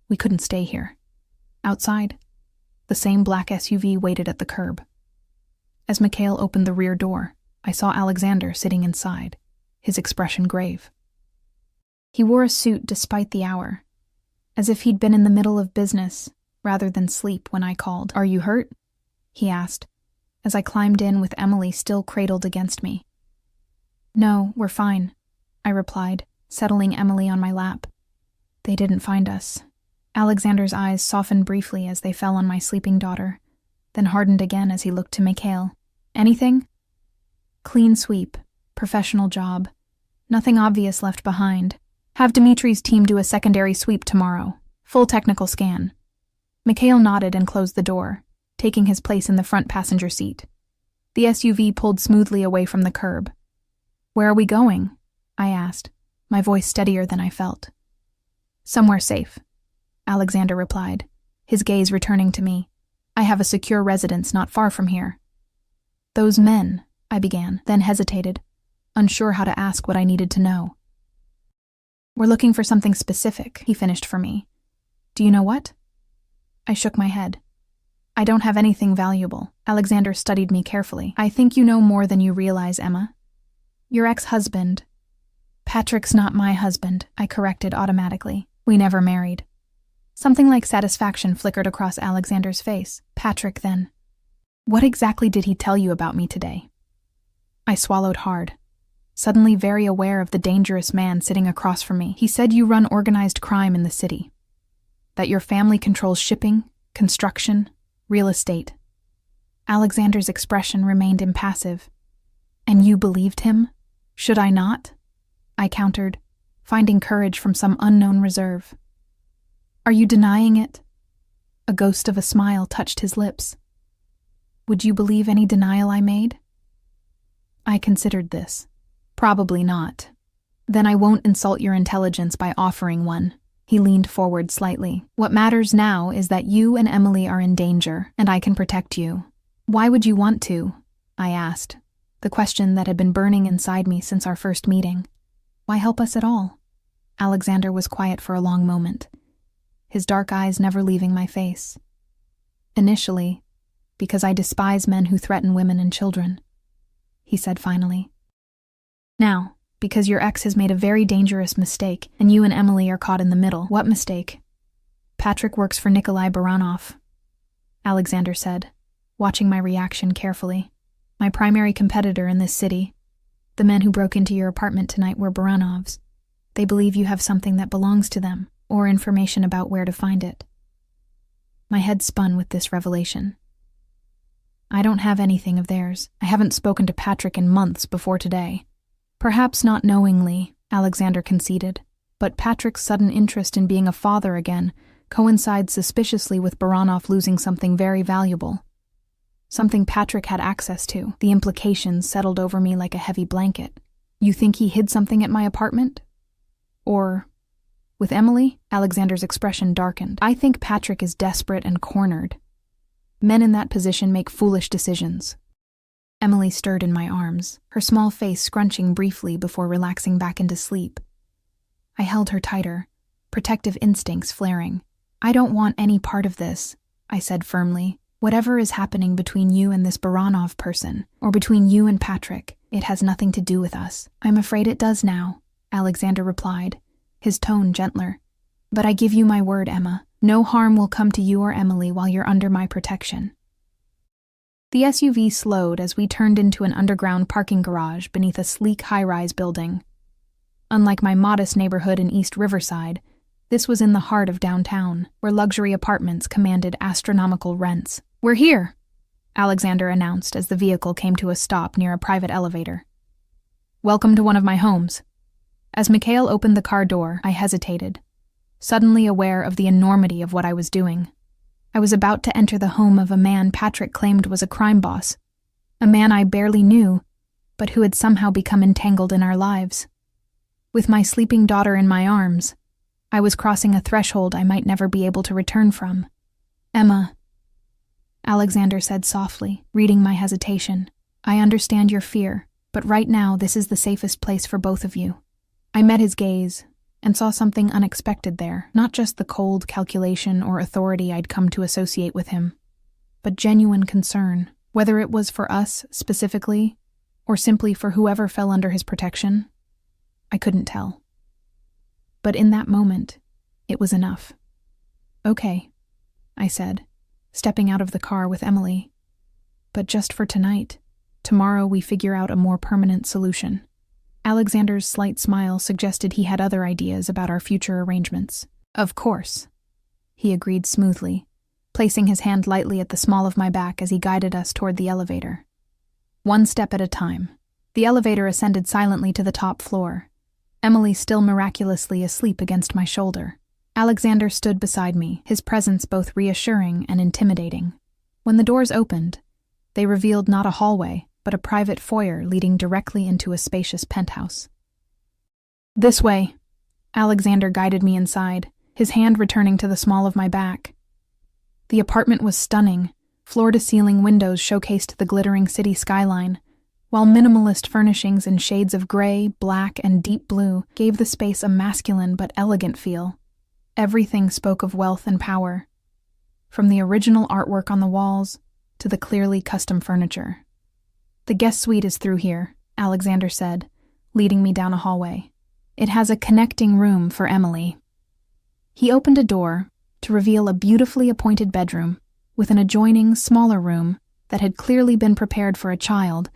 We couldn't stay here. Outside, the same black SUV waited at the curb. As Mikhail opened the rear door, I saw Alexander sitting inside, his expression grave. He wore a suit despite the hour, as if he'd been in the middle of business rather than sleep when I called. "Are you hurt?" he asked, as I climbed in with Emily still cradled against me. "No, we're fine," I replied, settling Emily on my lap. "They didn't find us." Alexander's eyes softened briefly as they fell on my sleeping daughter, then hardened again as he looked to Mikhail. "Anything?" "Clean sweep. Professional job. Nothing obvious left behind. Have Dimitri's team do a secondary sweep tomorrow. Full technical scan." Mikhail nodded and closed the door, taking his place in the front passenger seat. The SUV pulled smoothly away from the curb. "Where are we going?" I asked, my voice steadier than I felt. "Somewhere safe," Alexander replied, his gaze returning to me. "I have a secure residence not far from here." "Those men," I began, then hesitated, unsure how to ask what I needed to know. "We're looking for something specific," he finished for me. "Do you know what?" I shook my head. "I don't have anything valuable." Alexander studied me carefully. "I think you know more than you realize, Emma. Your ex-husband—" "Patrick's not my husband," I corrected automatically. "We never married." Something like satisfaction flickered across Alexander's face. "Patrick, then. What exactly did he tell you about me today?" I swallowed hard, suddenly very aware of the dangerous man sitting across from me. "He said you run organized crime in the city. That your family controls shipping, construction, real estate." Alexander's expression remained impassive. "And you believed him? Should I not?" I countered, finding courage from some unknown reserve. "Are you denying it?" A ghost of a smile touched his lips. "Would you believe any denial I made?" I considered this. "Probably not." "Then I won't insult your intelligence by offering one." He leaned forward slightly. "What matters now is that you and Emily are in danger, and I can protect you." "Why would you want to?" I asked, the question that had been burning inside me since our first meeting. "Why help us at all?" Alexander was quiet for a long moment, his dark eyes never leaving my face. "Initially, because I despise men who threaten women and children," he said finally. "Now, because your ex has made a very dangerous mistake, and you and Emily are caught in the middle." "What mistake?" "Patrick works for Nikolai Baranov," Alexander said, watching my reaction carefully. "My primary competitor in this city. The men who broke into your apartment tonight were Baranovs. They believe you have something that belongs to them, or information about where to find it." My head spun with this revelation. "I don't have anything of theirs. I haven't spoken to Patrick in months before today." "Perhaps not knowingly," Alexander conceded, "but Patrick's sudden interest in being a father again coincides suspiciously with Baranov losing something very valuable. Something Patrick had access to." The implications settled over me like a heavy blanket. "You think he hid something at my apartment? Or with Emily?" Alexander's expression darkened. "I think Patrick is desperate and cornered. Men in that position make foolish decisions." Emily stirred in my arms, her small face scrunching briefly before relaxing back into sleep. I held her tighter, protective instincts flaring. "I don't want any part of this," I said firmly. "Whatever is happening between you and this Baranov person, or between you and Patrick, it has nothing to do with us." "I'm afraid it does now," Alexander replied, his tone gentler. "But I give you my word, Emma. No harm will come to you or Emily while you're under my protection." The SUV slowed as we turned into an underground parking garage beneath a sleek high-rise building. Unlike my modest neighborhood in East Riverside, this was in the heart of downtown, where luxury apartments commanded astronomical rents. "We're here," Alexander announced as the vehicle came to a stop near a private elevator. "Welcome to one of my homes." As Mikhail opened the car door, I hesitated, suddenly aware of the enormity of what I was doing. I was about to enter the home of a man Patrick claimed was a crime boss, a man I barely knew, but who had somehow become entangled in our lives. With my sleeping daughter in my arms, I was crossing a threshold I might never be able to return from. "Emma," Alexander said softly, reading my hesitation, "I understand your fear, but right now this is the safest place for both of you." I met his gaze and saw something unexpected there, not just the cold calculation or authority I'd come to associate with him, but genuine concern, whether it was for us specifically or simply for whoever fell under his protection. I couldn't tell. But in that moment, it was enough. "Okay," I said, stepping out of the car with Emily. "But just for tonight. Tomorrow we figure out a more permanent solution." Alexander's slight smile suggested he had other ideas about our future arrangements. "Of course," he agreed smoothly, placing his hand lightly at the small of my back as he guided us toward the elevator. One step at a time, the elevator ascended silently to the top floor, Emily still miraculously asleep against my shoulder. Alexander stood beside me, his presence both reassuring and intimidating. When the doors opened, they revealed not a hallway, but a private foyer leading directly into a spacious penthouse. "This way," Alexander guided me inside, his hand returning to the small of my back. The apartment was stunning. Floor-to-ceiling windows showcased the glittering city skyline, while minimalist furnishings in shades of gray, black, and deep blue gave the space a masculine but elegant feel. Everything spoke of wealth and power, from the original artwork on the walls to the clearly custom furniture. "The guest suite is through here," Alexander said, leading me down a hallway. "It has a connecting room for Emily." He opened a door to reveal a beautifully appointed bedroom with an adjoining, smaller room that had clearly been prepared for a child,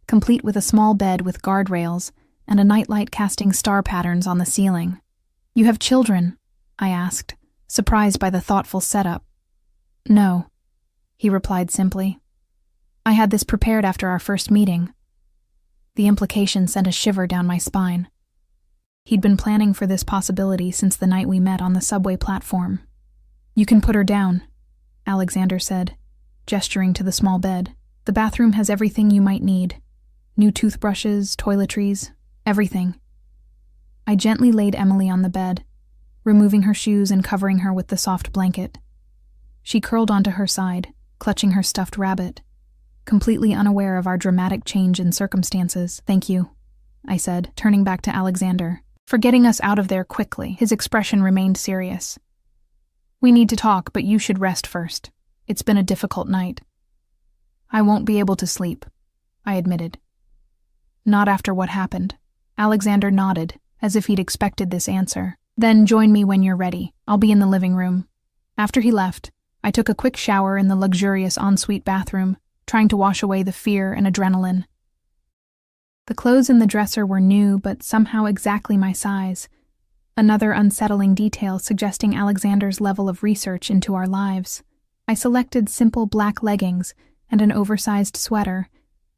complete with a small bed with guardrails and a nightlight casting star patterns on the ceiling. "You have children?" I asked, surprised by the thoughtful setup. "No," he replied simply. "I had this prepared after our first meeting." The implication sent a shiver down my spine. He'd been planning for this possibility since the night we met on the subway platform. "You can put her down," Alexander said, gesturing to the small bed. "The bathroom has everything you might need. New toothbrushes, toiletries, everything." I gently laid Emily on the bed, removing her shoes and covering her with the soft blanket. She curled onto her side, clutching her stuffed rabbit, completely unaware of our dramatic change in circumstances. "Thank you," I said, turning back to Alexander. For getting us out of there quickly, his expression remained serious. "We need to talk, but you should rest first. It's been a difficult night." "I won't be able to sleep," I admitted. "Not after what happened." Alexander nodded, as if he'd expected this answer. "Then join me when you're ready. I'll be in the living room." After he left, I took a quick shower in the luxurious ensuite bathroom, trying to wash away the fear and adrenaline. The clothes in the dresser were new, but somehow exactly my size, another unsettling detail suggesting Alexander's level of research into our lives. I selected simple black leggings and an oversized sweater,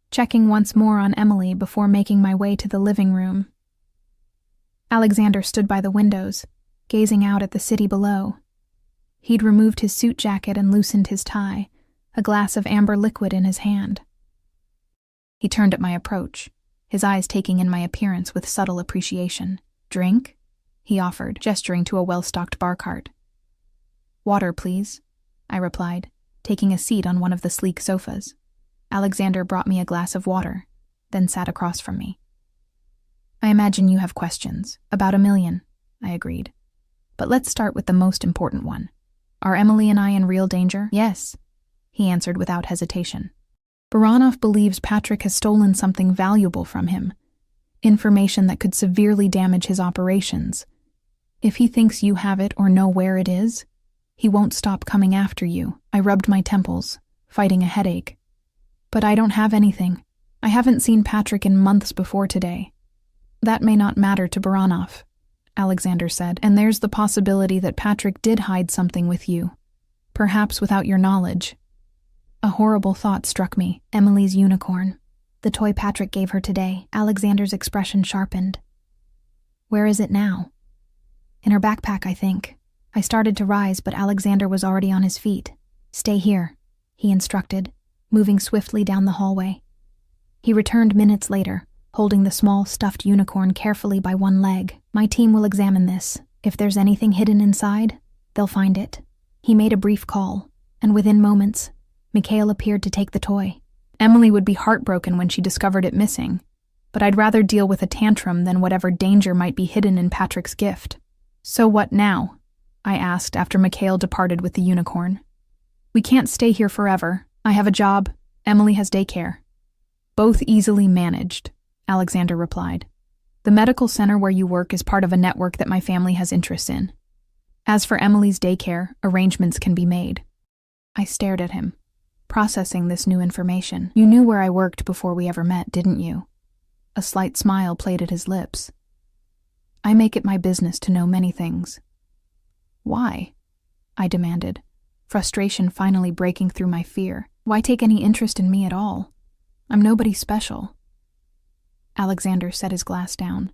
checking once more on Emily before making my way to the living room. Alexander stood by the windows, gazing out at the city below. He'd removed his suit jacket and loosened his tie, a glass of amber liquid in his hand. He turned at my approach, his eyes taking in my appearance with subtle appreciation. "Drink?" he offered, gesturing to a well-stocked bar cart. "Water, please," I replied, taking a seat on one of the sleek sofas. Alexander brought me a glass of water, then sat across from me. "I imagine you have questions. About 1,000,000, I agreed. "But let's start with the most important one. Are Emily and I in real danger?" "Yes," he answered without hesitation. "Baranov believes Patrick has stolen something valuable from him, information that could severely damage his operations. If he thinks you have it or know where it is, he won't stop coming after you." I rubbed my temples, fighting a headache. "But I don't have anything. I haven't seen Patrick in months before today." "That may not matter to Baranov," Alexander said, "and there's the possibility that Patrick did hide something with you, perhaps without your knowledge." A horrible thought struck me. Emily's unicorn, the toy Patrick gave her today. Alexander's expression sharpened. Where is it now? In her backpack, I think. I started to rise, but Alexander was already on his feet. Stay here, he instructed, moving swiftly down the hallway. He returned minutes later, holding the small stuffed unicorn carefully by one leg. My team will examine this. If there's anything hidden inside, they'll find it. He made a brief call, and within moments, Mikhail appeared to take the toy. Emily would be heartbroken when she discovered it missing, but I'd rather deal with a tantrum than whatever danger might be hidden in Patrick's gift. So what now? I asked after Mikhail departed with the unicorn. We can't stay here forever. I have a job. Emily has daycare. Both easily managed, Alexander replied. The medical center where you work is part of a network that my family has interests in. As for Emily's daycare, arrangements can be made. I stared at him, processing this new information. You knew where I worked before we ever met, didn't you? A slight smile played at his lips. I make it my business to know many things. Why? I demanded, frustration finally breaking through my fear. Why take any interest in me at all? I'm nobody special. Alexander set his glass down,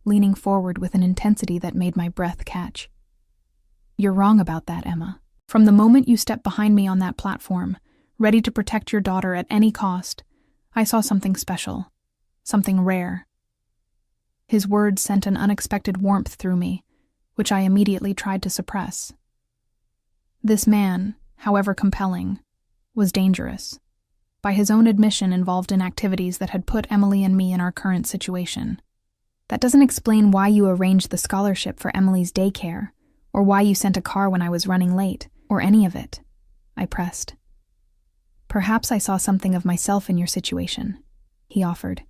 leaning forward with an intensity that made my breath catch. You're wrong about that, Emma. From the moment you stepped behind me on that platform, ready to protect your daughter at any cost, I saw something special, something rare. His words sent an unexpected warmth through me, which I immediately tried to suppress. This man, however compelling, was dangerous. By his own admission, involved in activities that had put Emily and me in our current situation. That doesn't explain why you arranged the scholarship for Emily's daycare, or why you sent a car when I was running late, or any of it, I pressed. Perhaps I saw something of myself in your situation, he offered,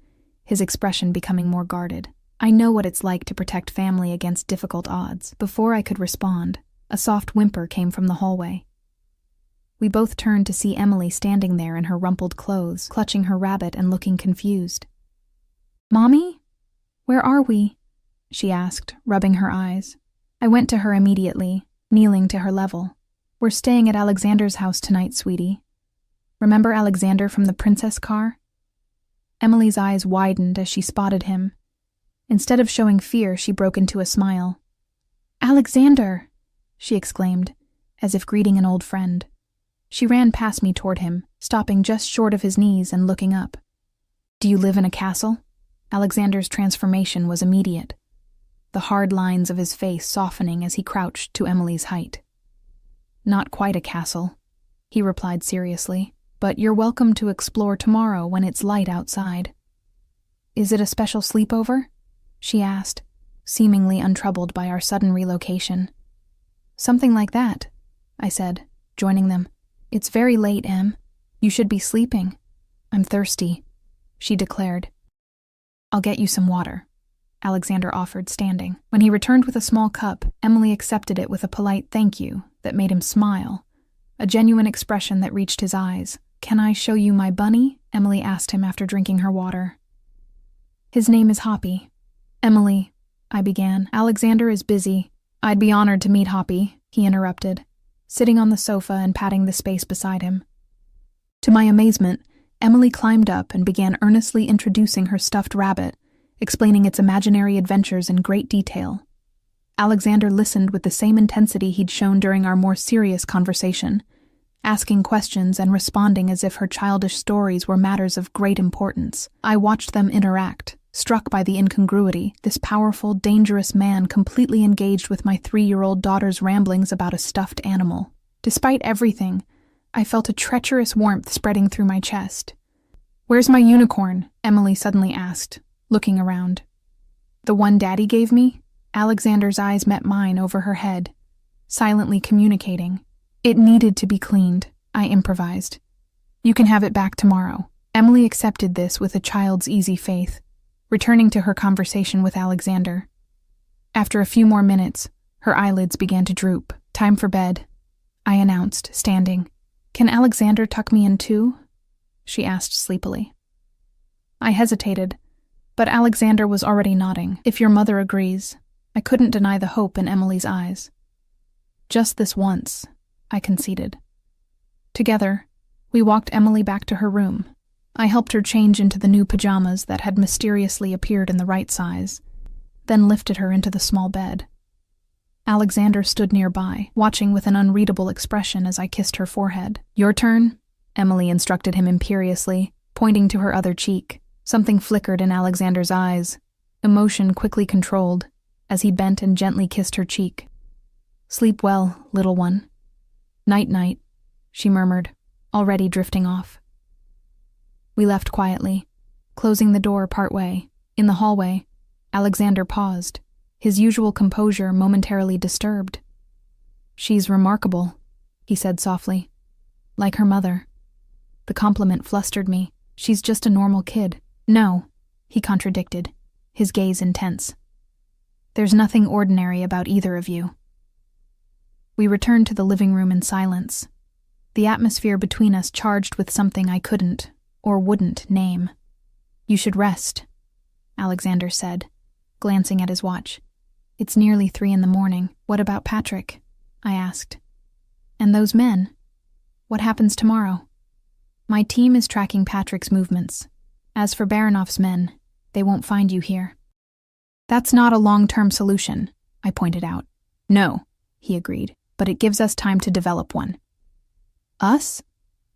his expression becoming more guarded. I know what it's like to protect family against difficult odds. Before I could respond, a soft whimper came from the hallway. We both turned to see Emily standing there in her rumpled clothes, clutching her rabbit and looking confused. Mommy? Where are we? She asked, rubbing her eyes. I went to her immediately, kneeling to her level. We're staying at Alexander's house tonight, sweetie. Remember Alexander from the princess car? Emily's eyes widened as she spotted him. Instead of showing fear, she broke into a smile. Alexander! She exclaimed, as if greeting an old friend. She ran past me toward him, stopping just short of his knees and looking up. Do you live in a castle? Alexander's transformation was immediate, the hard lines of his face softening as he crouched to Emily's height. Not quite a castle, he replied seriously, but you're welcome to explore tomorrow when it's light outside. Is it a special sleepover? She asked, seemingly untroubled by our sudden relocation. Something like that, I said, joining them. It's very late, Em. You should be sleeping. I'm thirsty, she declared. I'll get you some water, Alexander offered, standing. When he returned with a small cup, Emily accepted it with a polite thank you that made him smile, a genuine expression that reached his eyes. Can I show you my bunny? Emily asked him after drinking her water. His name is Hoppy. Emily, I began. Alexander is busy. I'd be honored to meet Hoppy, he interrupted, sitting on the sofa and patting the space beside him. To my amazement, Emily climbed up and began earnestly introducing her stuffed rabbit, explaining its imaginary adventures in great detail. Alexander listened with the same intensity he'd shown during our more serious conversation, asking questions and responding as if her childish stories were matters of great importance. I watched them interact, struck by the incongruity, this powerful, dangerous man completely engaged with my 3-year-old daughter's ramblings about a stuffed animal. Despite everything, I felt a treacherous warmth spreading through my chest. Where's my unicorn? Emily suddenly asked, looking around. The one Daddy gave me? Alexander's eyes met mine over her head, silently communicating. It needed to be cleaned, I improvised. You can have it back tomorrow. Emily accepted this with a child's easy faith, returning to her conversation with Alexander. After a few more minutes, her eyelids began to droop. Time for bed, I announced, standing. Can Alexander tuck me in too? She asked sleepily. I hesitated, but Alexander was already nodding. If your mother agrees. I couldn't deny the hope in Emily's eyes. Just this once, I conceded. Together, we walked Emily back to her room. I helped her change into the new pajamas that had mysteriously appeared in the right size. then lifted her into the small bed. Alexander stood nearby, watching with an unreadable expression as I kissed her forehead. "Your turn," Emily instructed him imperiously, pointing to her other cheek. Something flickered in Alexander's eyes. Emotion quickly controlled, as he bent and gently kissed her cheek. "Sleep well, little one." "Night-night," she murmured, already drifting off. We left quietly, closing the door partway. In the hallway, Alexander paused, his usual composure momentarily disturbed. "She's remarkable," he said softly. "Like her mother." The compliment flustered me. "She's just a normal kid." "No," he contradicted, his gaze intense. "There's nothing ordinary about either of you." We returned to the living room in silence, the atmosphere between us charged with something I couldn't, or wouldn't, name. "You should rest," Alexander said, glancing at his watch. "It's nearly 3 a.m. What about Patrick?" I asked. "And those men? What happens tomorrow?" "My team is tracking Patrick's movements. As for Baranov's men, they won't find you here." "That's not a long-term solution," I pointed out. "No," he agreed, "but it gives us time to develop one." "Us?"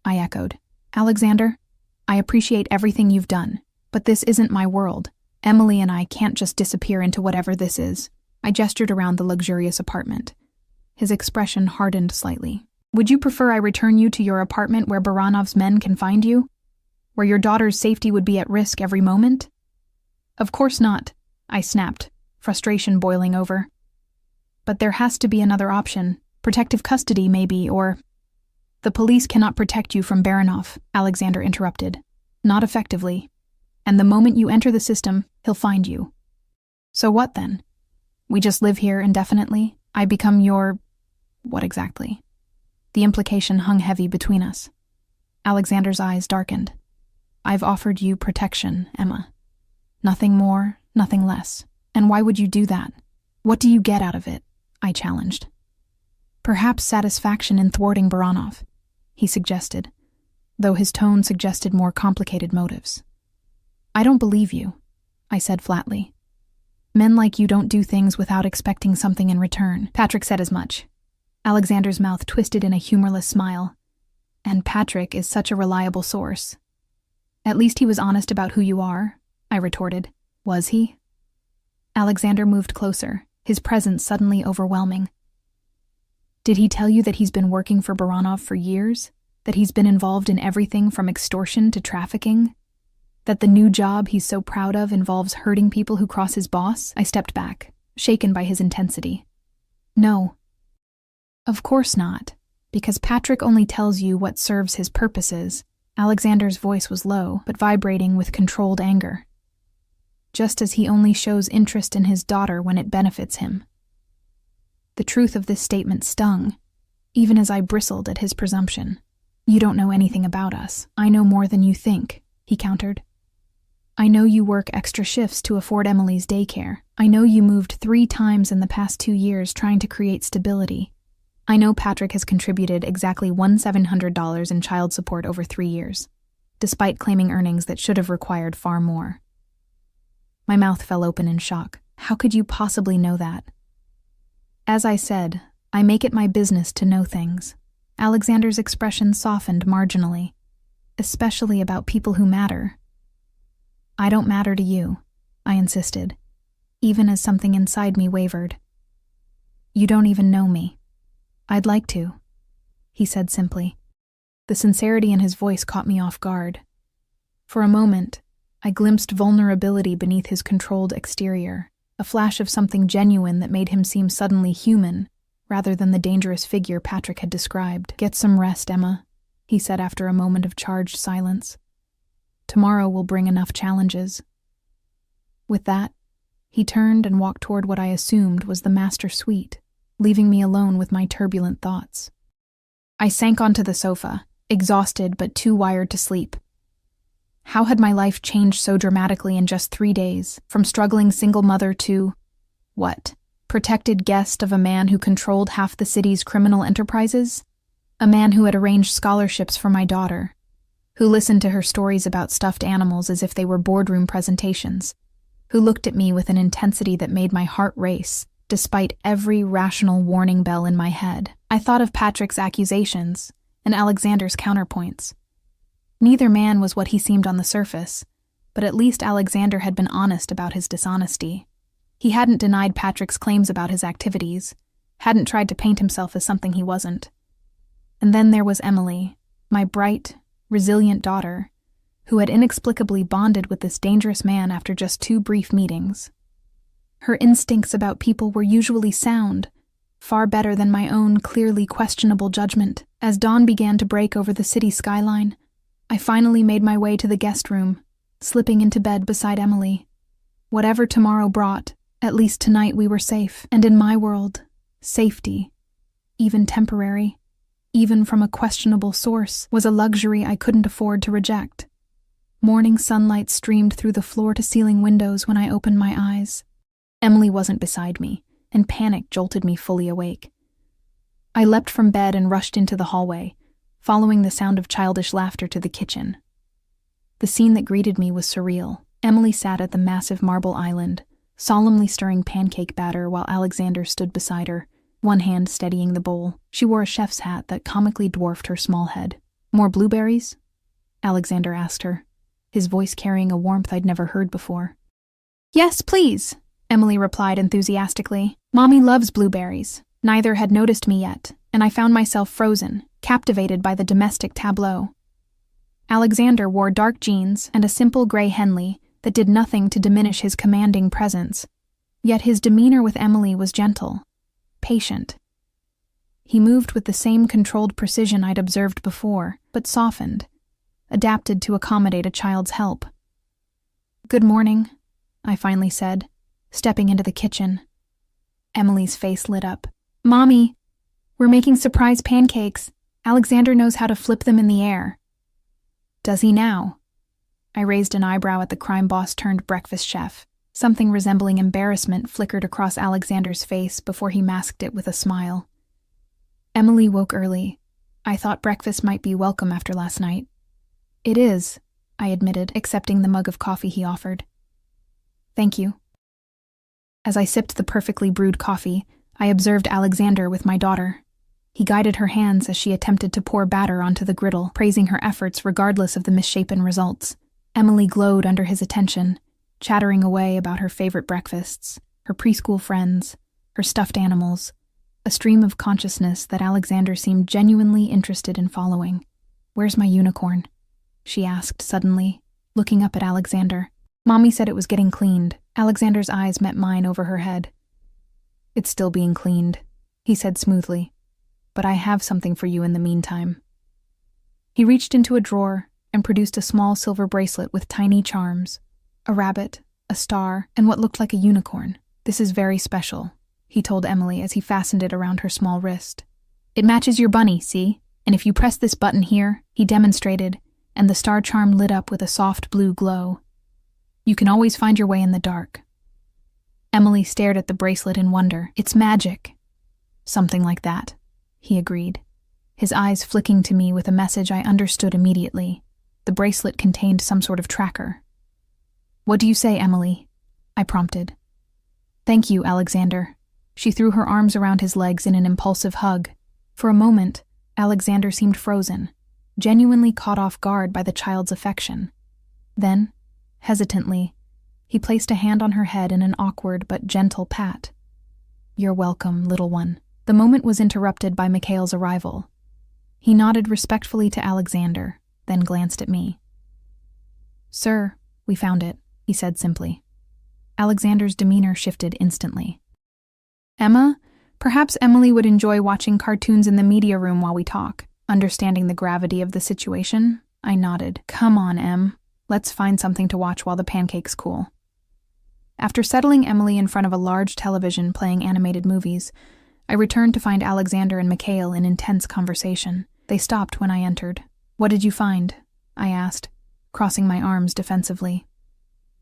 I echoed. "Alexander, I appreciate everything you've done, but this isn't my world. Emily and I can't just disappear into whatever this is." I gestured around the luxurious apartment. His expression hardened slightly. "Would you prefer I return you to your apartment where Baranov's men can find you? Where your daughter's safety would be at risk every moment?" "Of course not," I snapped, frustration boiling over. "But there has to be another option. Protective custody, maybe, or—" "The police cannot protect you from Baranov," Alexander interrupted. "Not effectively. And the moment you enter the system, he'll find you." "So what then? We just live here indefinitely? I become your—" "What exactly?" The implication hung heavy between us. Alexander's eyes darkened. "I've offered you protection, Emma. Nothing more, nothing less. And why would you do that? What do you get out of it?" I challenged. "Perhaps satisfaction in thwarting Baranov," he suggested, though his tone suggested more complicated motives. "I don't believe you," I said flatly. "Men like you don't do things without expecting something in return." "Patrick said as much." Alexander's mouth twisted in a humorless smile. "And Patrick is such a reliable source." "At least he was honest about who you are," I retorted. "Was he?" Alexander moved closer, his presence suddenly overwhelming. "Did he tell you that he's been working for Baranov for years? That he's been involved in everything from extortion to trafficking? That the new job he's so proud of involves hurting people who cross his boss?" I stepped back, shaken by his intensity. "No. Of course not, because Patrick only tells you what serves his purposes." Alexander's voice was low, but vibrating with controlled anger. "Just as he only shows interest in his daughter when it benefits him." The truth of this statement stung, even as I bristled at his presumption. "You don't know anything about us. I know more than you think," he countered. "I know you work extra shifts to afford Emily's daycare. I know you moved 3 times in the past 2 years trying to create stability. I know Patrick has contributed exactly $1,700 in child support over 3 years, despite claiming earnings that should have required far more." My mouth fell open in shock. "How could you possibly know that?" "As I said, I make it my business to know things." Alexander's expression softened marginally, "especially about people who matter." "I don't matter to you," I insisted, even as something inside me wavered. "You don't even know me." "I'd like to," he said simply. The sincerity in his voice caught me off guard. For a moment, I glimpsed vulnerability beneath his controlled exterior, a flash of something genuine that made him seem suddenly human, rather than the dangerous figure Patrick had described. "Get some rest, Emma," he said after a moment of charged silence. "Tomorrow will bring enough challenges." With that, he turned and walked toward what I assumed was the master suite, leaving me alone with my turbulent thoughts. I sank onto the sofa, exhausted but too wired to sleep. How had my life changed so dramatically in just 3 days, from struggling single mother to, what, protected guest of a man who controlled half the city's criminal enterprises? A man who had arranged scholarships for my daughter, who listened to her stories about stuffed animals as if they were boardroom presentations, who looked at me with an intensity that made my heart race, despite every rational warning bell in my head. I thought of Patrick's accusations and Alexander's counterpoints. Neither man was what he seemed on the surface, but at least Alexander had been honest about his dishonesty. He hadn't denied Patrick's claims about his activities, hadn't tried to paint himself as something he wasn't. And then there was Emily, my bright, resilient daughter, who had inexplicably bonded with this dangerous man after just 2 brief meetings. Her instincts about people were usually sound, far better than my own clearly questionable judgment. As dawn began to break over the city skyline, I finally made my way to the guest room, slipping into bed beside Emily. Whatever tomorrow brought, at least tonight we were safe, and in my world, safety, even temporary, even from a questionable source, was a luxury I couldn't afford to reject. Morning sunlight streamed through the floor-to-ceiling windows when I opened my eyes. Emily wasn't beside me, and panic jolted me fully awake. I leapt from bed and rushed into the hallway, following the sound of childish laughter to the kitchen. The scene that greeted me was surreal. Emily sat at the massive marble island, solemnly stirring pancake batter while Alexander stood beside her, one hand steadying the bowl. She wore a chef's hat that comically dwarfed her small head. "More blueberries?" Alexander asked her, his voice carrying a warmth I'd never heard before. "Yes, please," Emily replied enthusiastically. "Mommy loves blueberries." Neither had noticed me yet, and I found myself frozen, captivated by the domestic tableau. Alexander wore dark jeans and a simple gray Henley that did nothing to diminish his commanding presence, yet his demeanor with Emily was gentle, patient. He moved with the same controlled precision I'd observed before, but softened, adapted to accommodate a child's help. "Good morning," I finally said, stepping into the kitchen. Emily's face lit up. "Mommy, we're making surprise pancakes. Alexander knows how to flip them in the air." "Does he now?" I raised an eyebrow at the crime boss turned breakfast chef. Something resembling embarrassment flickered across Alexander's face before he masked it with a smile. "Emily woke early. I thought breakfast might be welcome after last night." "It is," I admitted, accepting the mug of coffee he offered. "Thank you." As I sipped the perfectly brewed coffee, I observed Alexander with my daughter. He guided her hands as she attempted to pour batter onto the griddle, praising her efforts regardless of the misshapen results. Emily glowed under his attention, chattering away about her favorite breakfasts, her preschool friends, her stuffed animals, a stream of consciousness that Alexander seemed genuinely interested in following. "Where's my unicorn?" she asked suddenly, looking up at Alexander. "Mommy said it was getting cleaned." Alexander's eyes met mine over her head. "It's still being cleaned," he said smoothly, "but I have something for you in the meantime." He reached into a drawer and produced a small silver bracelet with tiny charms, a rabbit, a star, and what looked like a unicorn. "This is very special," he told Emily as he fastened it around her small wrist. "It matches your bunny, see? And if you press this button here," he demonstrated, and the star charm lit up with a soft blue glow. "You can always find your way in the dark." Emily stared at the bracelet in wonder. "It's magic." "Something like that," he agreed, his eyes flicking to me with a message I understood immediately. The bracelet contained some sort of tracker. "What do you say, Emily?" I prompted. "Thank you, Alexander." She threw her arms around his legs in an impulsive hug. For a moment, Alexander seemed frozen, genuinely caught off guard by the child's affection. Then, hesitantly, he placed a hand on her head in an awkward but gentle pat. "You're welcome, little one." The moment was interrupted by Mikhail's arrival. He nodded respectfully to Alexander, then glanced at me. "Sir, we found it," he said simply. Alexander's demeanor shifted instantly. "Emma, perhaps Emily would enjoy watching cartoons in the media room while we talk." Understanding the gravity of the situation, I nodded. "Come on, Em. Let's find something to watch while the pancakes cool." After settling Emily in front of a large television playing animated movies, I returned to find Alexander and Mikhail in intense conversation. They stopped when I entered. "What did you find?" I asked, crossing my arms defensively.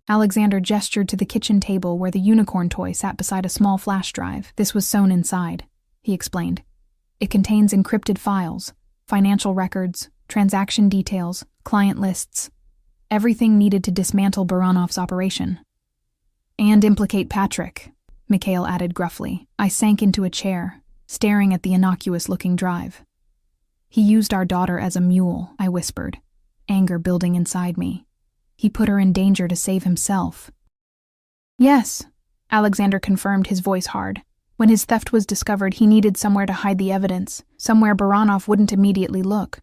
Alexander gestured to the kitchen table where the unicorn toy sat beside a small flash drive. "This was sewn inside," he explained. "It contains encrypted files, financial records, transaction details, client lists, everything needed to dismantle Baranov's operation." And implicate Patrick, Mikhail added gruffly. I sank into a chair, staring at the innocuous-looking drive. He used our daughter as a mule, I whispered, anger building inside me. He put her in danger to save himself. Yes, Alexander confirmed, his voice hard. When his theft was discovered, he needed somewhere to hide the evidence, somewhere Baranov wouldn't immediately look.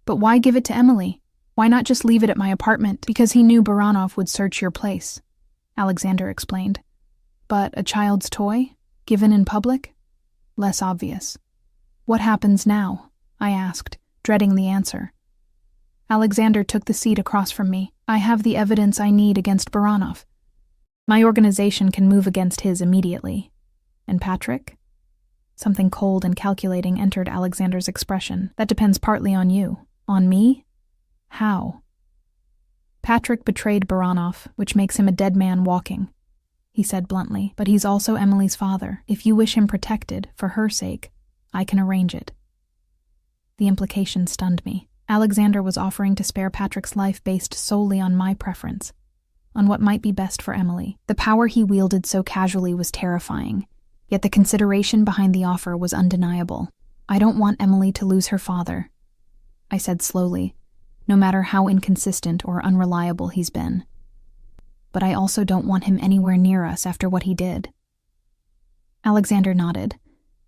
But why give it to Emily? Why not just leave it at my apartment? Because he knew Baranov would search your place, Alexander explained. But a child's toy? Given in public? Less obvious. What happens now? I asked, dreading the answer. Alexander took the seat across from me. I have the evidence I need against Baranov. My organization can move against his immediately. And Patrick? Something cold and calculating entered Alexander's expression. That depends partly on you. On me? How? Patrick betrayed Baranov, which makes him a dead man walking, he said bluntly. But he's also Emily's father. If you wish him protected, for her sake, I can arrange it. The implication stunned me. Alexander was offering to spare Patrick's life based solely on my preference, on what might be best for Emily. The power he wielded so casually was terrifying, yet the consideration behind the offer was undeniable. I don't want Emily to lose her father, I said slowly, no matter how inconsistent or unreliable he's been. But I also don't want him anywhere near us after what he did. Alexander nodded,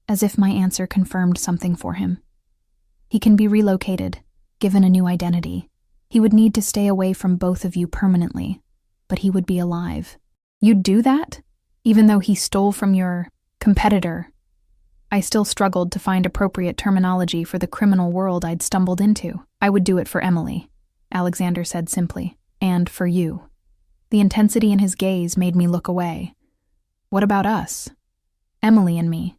as if my answer confirmed something for him. He can be relocated, given a new identity. He would need to stay away from both of you permanently, but he would be alive. You'd do that? Even though he stole from your competitor? I still struggled to find appropriate terminology for the criminal world I'd stumbled into. I would do it for Emily, Alexander said simply, and for you. The intensity in his gaze made me look away. What about us? Emily and me.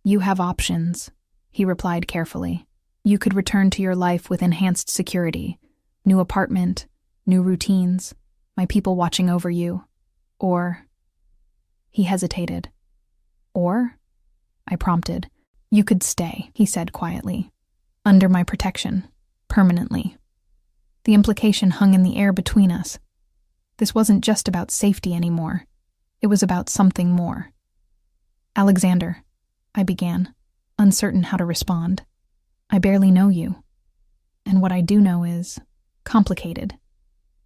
You have options, he replied carefully. You could return to your life with enhanced security, new apartment, new routines, my people watching over you. Or... He hesitated. Or? I prompted. You could stay, he said quietly. Under my protection. Permanently. The implication hung in the air between us. This wasn't just about safety anymore. It was about something more. Alexander, I began, uncertain how to respond. I barely know you. And what I do know is complicated.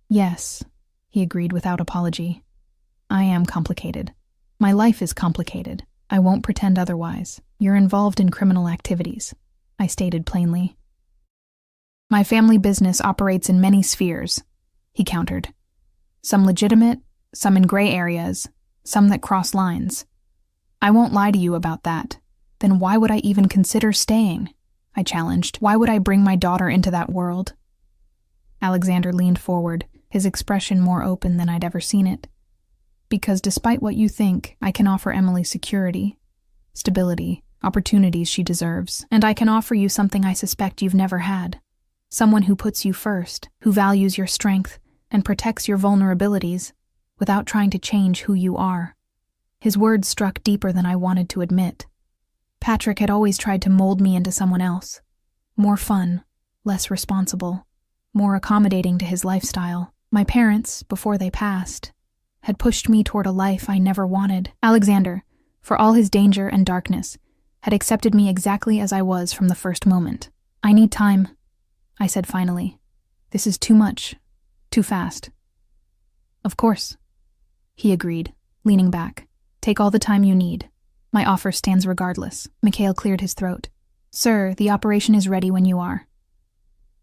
Yes, he agreed without apology. I am complicated. My life is complicated. I won't pretend otherwise. You're involved in criminal activities, I stated plainly. My family business operates in many spheres, he countered. Some legitimate, some in gray areas, some that cross lines. I won't lie to you about that. Then why would I even consider staying? I challenged. Why would I bring my daughter into that world? Alexander leaned forward, his expression more open than I'd ever seen it. Because despite what you think, I can offer Emily security, stability, opportunities she deserves, and I can offer you something I suspect you've never had. Someone who puts you first, who values your strength, and protects your vulnerabilities, without trying to change who you are. His words struck deeper than I wanted to admit. Patrick had always tried to mold me into someone else. More fun, less responsible, more accommodating to his lifestyle. My parents, before they passed, had pushed me toward a life I never wanted. Alexander, for all his danger and darkness, had accepted me exactly as I was from the first moment. I need time, I said finally. This is too much, too fast. Of course, he agreed, leaning back. Take all the time you need. My offer stands regardless. Mikhail cleared his throat. Sir, the operation is ready when you are.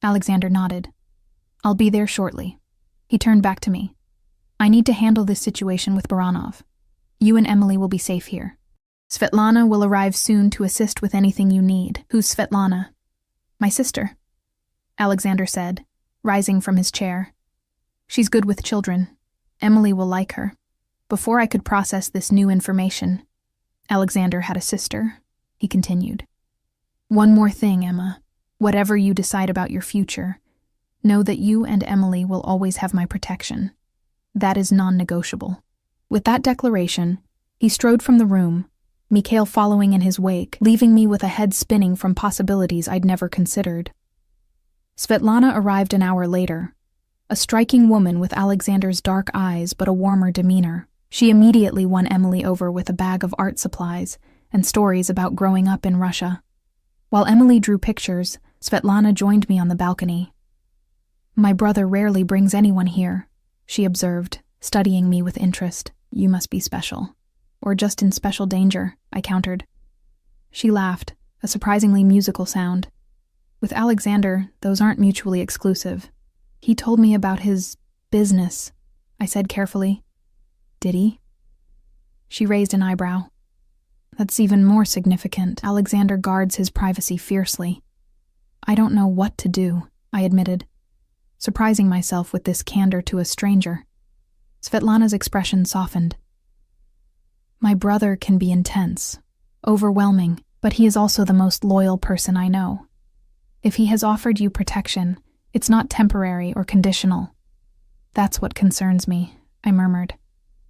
Alexander nodded. I'll be there shortly. He turned back to me. I need to handle this situation with Baranov. You and Emily will be safe here. Svetlana will arrive soon to assist with anything you need. Who's Svetlana? My sister, Alexander said, rising from his chair. She's good with children. Emily will like her. Before I could process this new information, Alexander had a sister, he continued. One more thing, Emma. Whatever you decide about your future, know that you and Emily will always have my protection. That is non-negotiable. With that declaration, he strode from the room, Mikhail following in his wake, leaving me with a head spinning from possibilities I'd never considered. Svetlana arrived an hour later, A striking woman with Alexander's dark eyes but a warmer demeanor. She immediately won Emily over with a bag of art supplies and stories about growing up in Russia. While Emily drew pictures, Svetlana joined me on the balcony. "My brother rarely brings anyone here," she observed, studying me with interest. "You must be special. Or just in special danger," I countered. She laughed, a surprisingly musical sound. "With Alexander, those aren't mutually exclusive. He told me about his business," I said carefully. "Did he?" She raised an eyebrow. "That's even more significant. Alexander guards his privacy fiercely." "I don't know what to do," I admitted, surprising myself with this candor to a stranger. Svetlana's expression softened. "My brother can be intense, overwhelming, but he is also the most loyal person I know. If he has offered you protection, it's not temporary or conditional. That's what concerns me," I murmured.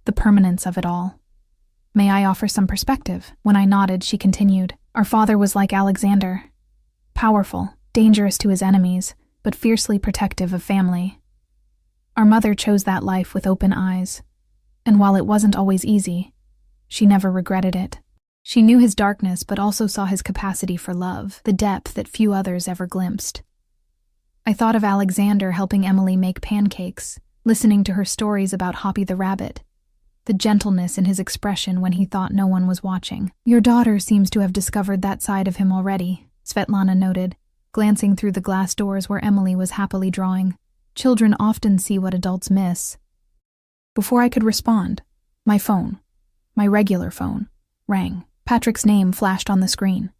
"The permanence of it all." "May I offer some perspective?" When I nodded, she continued. "Our father was like Alexander. Powerful, dangerous to his enemies, but fiercely protective of family. Our mother chose that life with open eyes, and while it wasn't always easy, she never regretted it. She knew his darkness but also saw his capacity for love, the depth that few others ever glimpsed." I thought of Alexander helping Emily make pancakes, listening to her stories about Hoppy the rabbit, the gentleness in his expression when he thought no one was watching. "Your daughter seems to have discovered that side of him already," Svetlana noted, glancing through the glass doors where Emily was happily drawing. "Children often see what adults miss." Before I could respond, my phone, my regular phone, rang. Patrick's name flashed on the screen.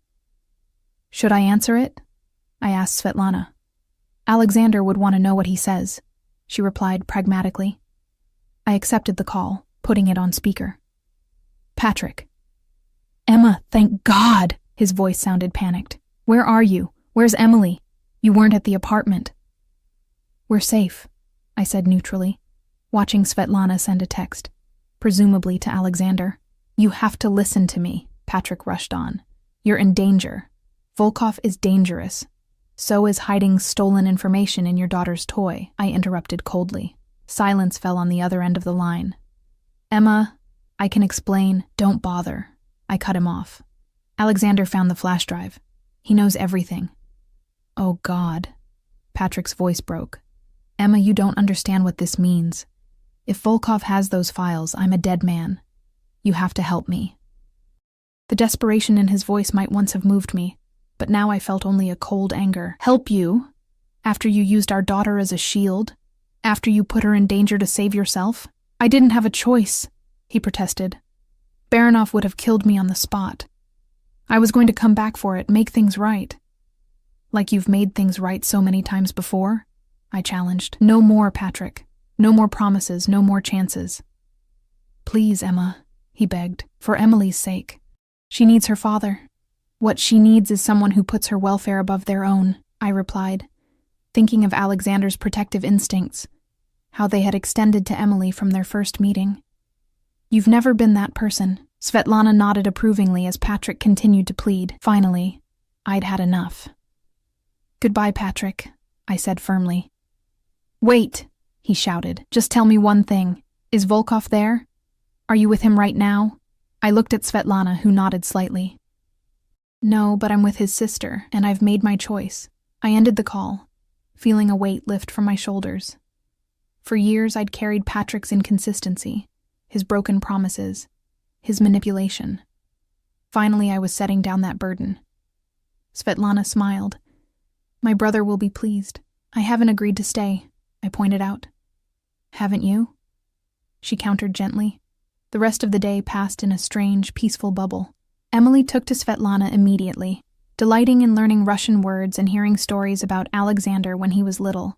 "Should I answer it?" I asked Svetlana. "Alexander would want to know what he says," she replied pragmatically. I accepted the call, putting it on speaker. "Patrick." "Emma, thank God!" His voice sounded panicked. "Where are you? Where's Emily? You weren't at the apartment." "We're safe," I said neutrally, watching Svetlana send a text, presumably to Alexander. "You have to listen to me," Patrick rushed on. "You're in danger. Volkov is dangerous. So is hiding stolen information in your daughter's toy," I interrupted coldly. Silence fell on the other end of the line. "Emma, I can explain." "Don't bother," I cut him off. "Alexander found the flash drive. He knows everything." "Oh God," Patrick's voice broke. "Emma, you don't understand what this means. If Volkov has those files, I'm a dead man. You have to help me." The desperation in his voice might once have moved me, but now I felt only a cold anger. "Help you? After you used our daughter as a shield? After you put her in danger to save yourself? I didn't have a choice," he protested. "Baranov would have killed me on the spot. I was going to come back for it, make things right." "Like you've made things right so many times before?" I challenged. "No more, Patrick. No more promises, no more chances." "Please, Emma," he begged, "for Emily's sake. She needs her father. What she needs is someone who puts her welfare above their own," I replied, thinking of Alexander's protective instincts, how they had extended to Emily from their first meeting. "You've never been that person." Svetlana nodded approvingly as Patrick continued to plead. Finally, I'd had enough. "Goodbye, Patrick," I said firmly. "Wait," he shouted. "Just tell me one thing. Is Volkov there? Are you with him right now?" I looked at Svetlana, who nodded slightly. "No, but I'm with his sister, and I've made my choice." I ended the call, feeling a weight lift from my shoulders. For years I'd carried Patrick's inconsistency, his broken promises, his manipulation. Finally I was setting down that burden. Svetlana smiled. "My brother will be pleased. I haven't agreed to stay," I pointed out. "Haven't you?" She countered gently. The rest of the day passed in a strange, peaceful bubble. Emily took to Svetlana immediately, delighting in learning Russian words and hearing stories about Alexander when he was little.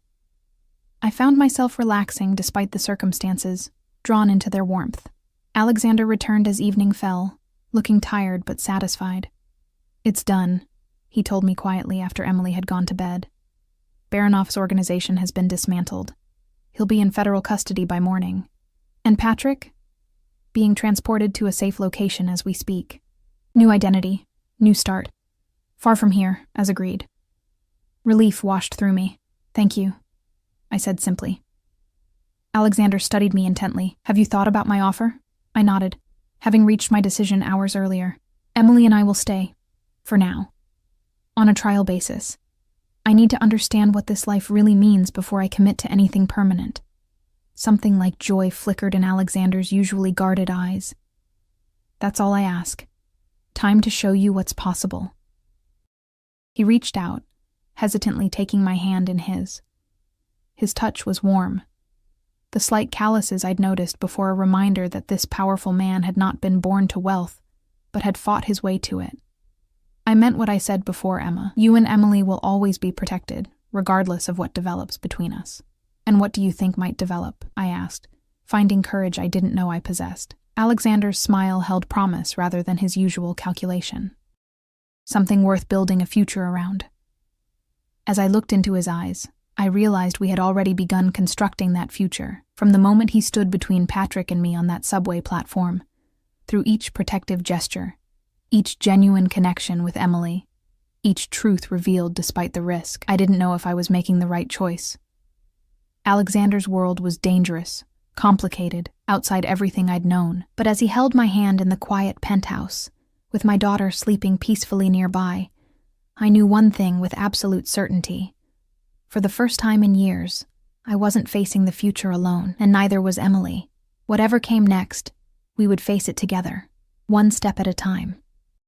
I found myself relaxing despite the circumstances, drawn into their warmth. Alexander returned as evening fell, looking tired but satisfied. "It's done," he told me quietly after Emily had gone to bed. "Baranov's organization has been dismantled. He'll be in federal custody by morning. And Patrick? Being transported to a safe location as we speak. New identity, new start. Far from here, as agreed." Relief washed through me. "Thank you," I said simply. Alexander studied me intently. Have you thought about my offer? I nodded, having reached my decision hours earlier. Emily and I will stay. For now. On a trial basis. I need to understand what this life really means before I commit to anything permanent. Something like joy flickered in Alexander's usually guarded eyes. That's all I ask. Time to show you what's possible. He reached out, hesitantly taking my hand in his. His touch was warm. The slight calluses I'd noticed before a reminder that this powerful man had not been born to wealth, but had fought his way to it. I meant what I said before, Emma. You and Emily will always be protected, regardless of what develops between us. And what do you think might develop? I asked, finding courage I didn't know I possessed. Alexander's smile held promise rather than his usual calculation. Something worth building a future around. As I looked into his eyes, I realized we had already begun constructing that future, from the moment he stood between Patrick and me on that subway platform. Through each protective gesture, each genuine connection with Emily, each truth revealed despite the risk, I didn't know if I was making the right choice. Alexander's world was dangerous, complicated, outside everything I'd known, but as he held my hand in the quiet penthouse, with my daughter sleeping peacefully nearby, I knew one thing with absolute certainty. For the first time in years, I wasn't facing the future alone, and neither was Emily. Whatever came next, we would face it together, one step at a time.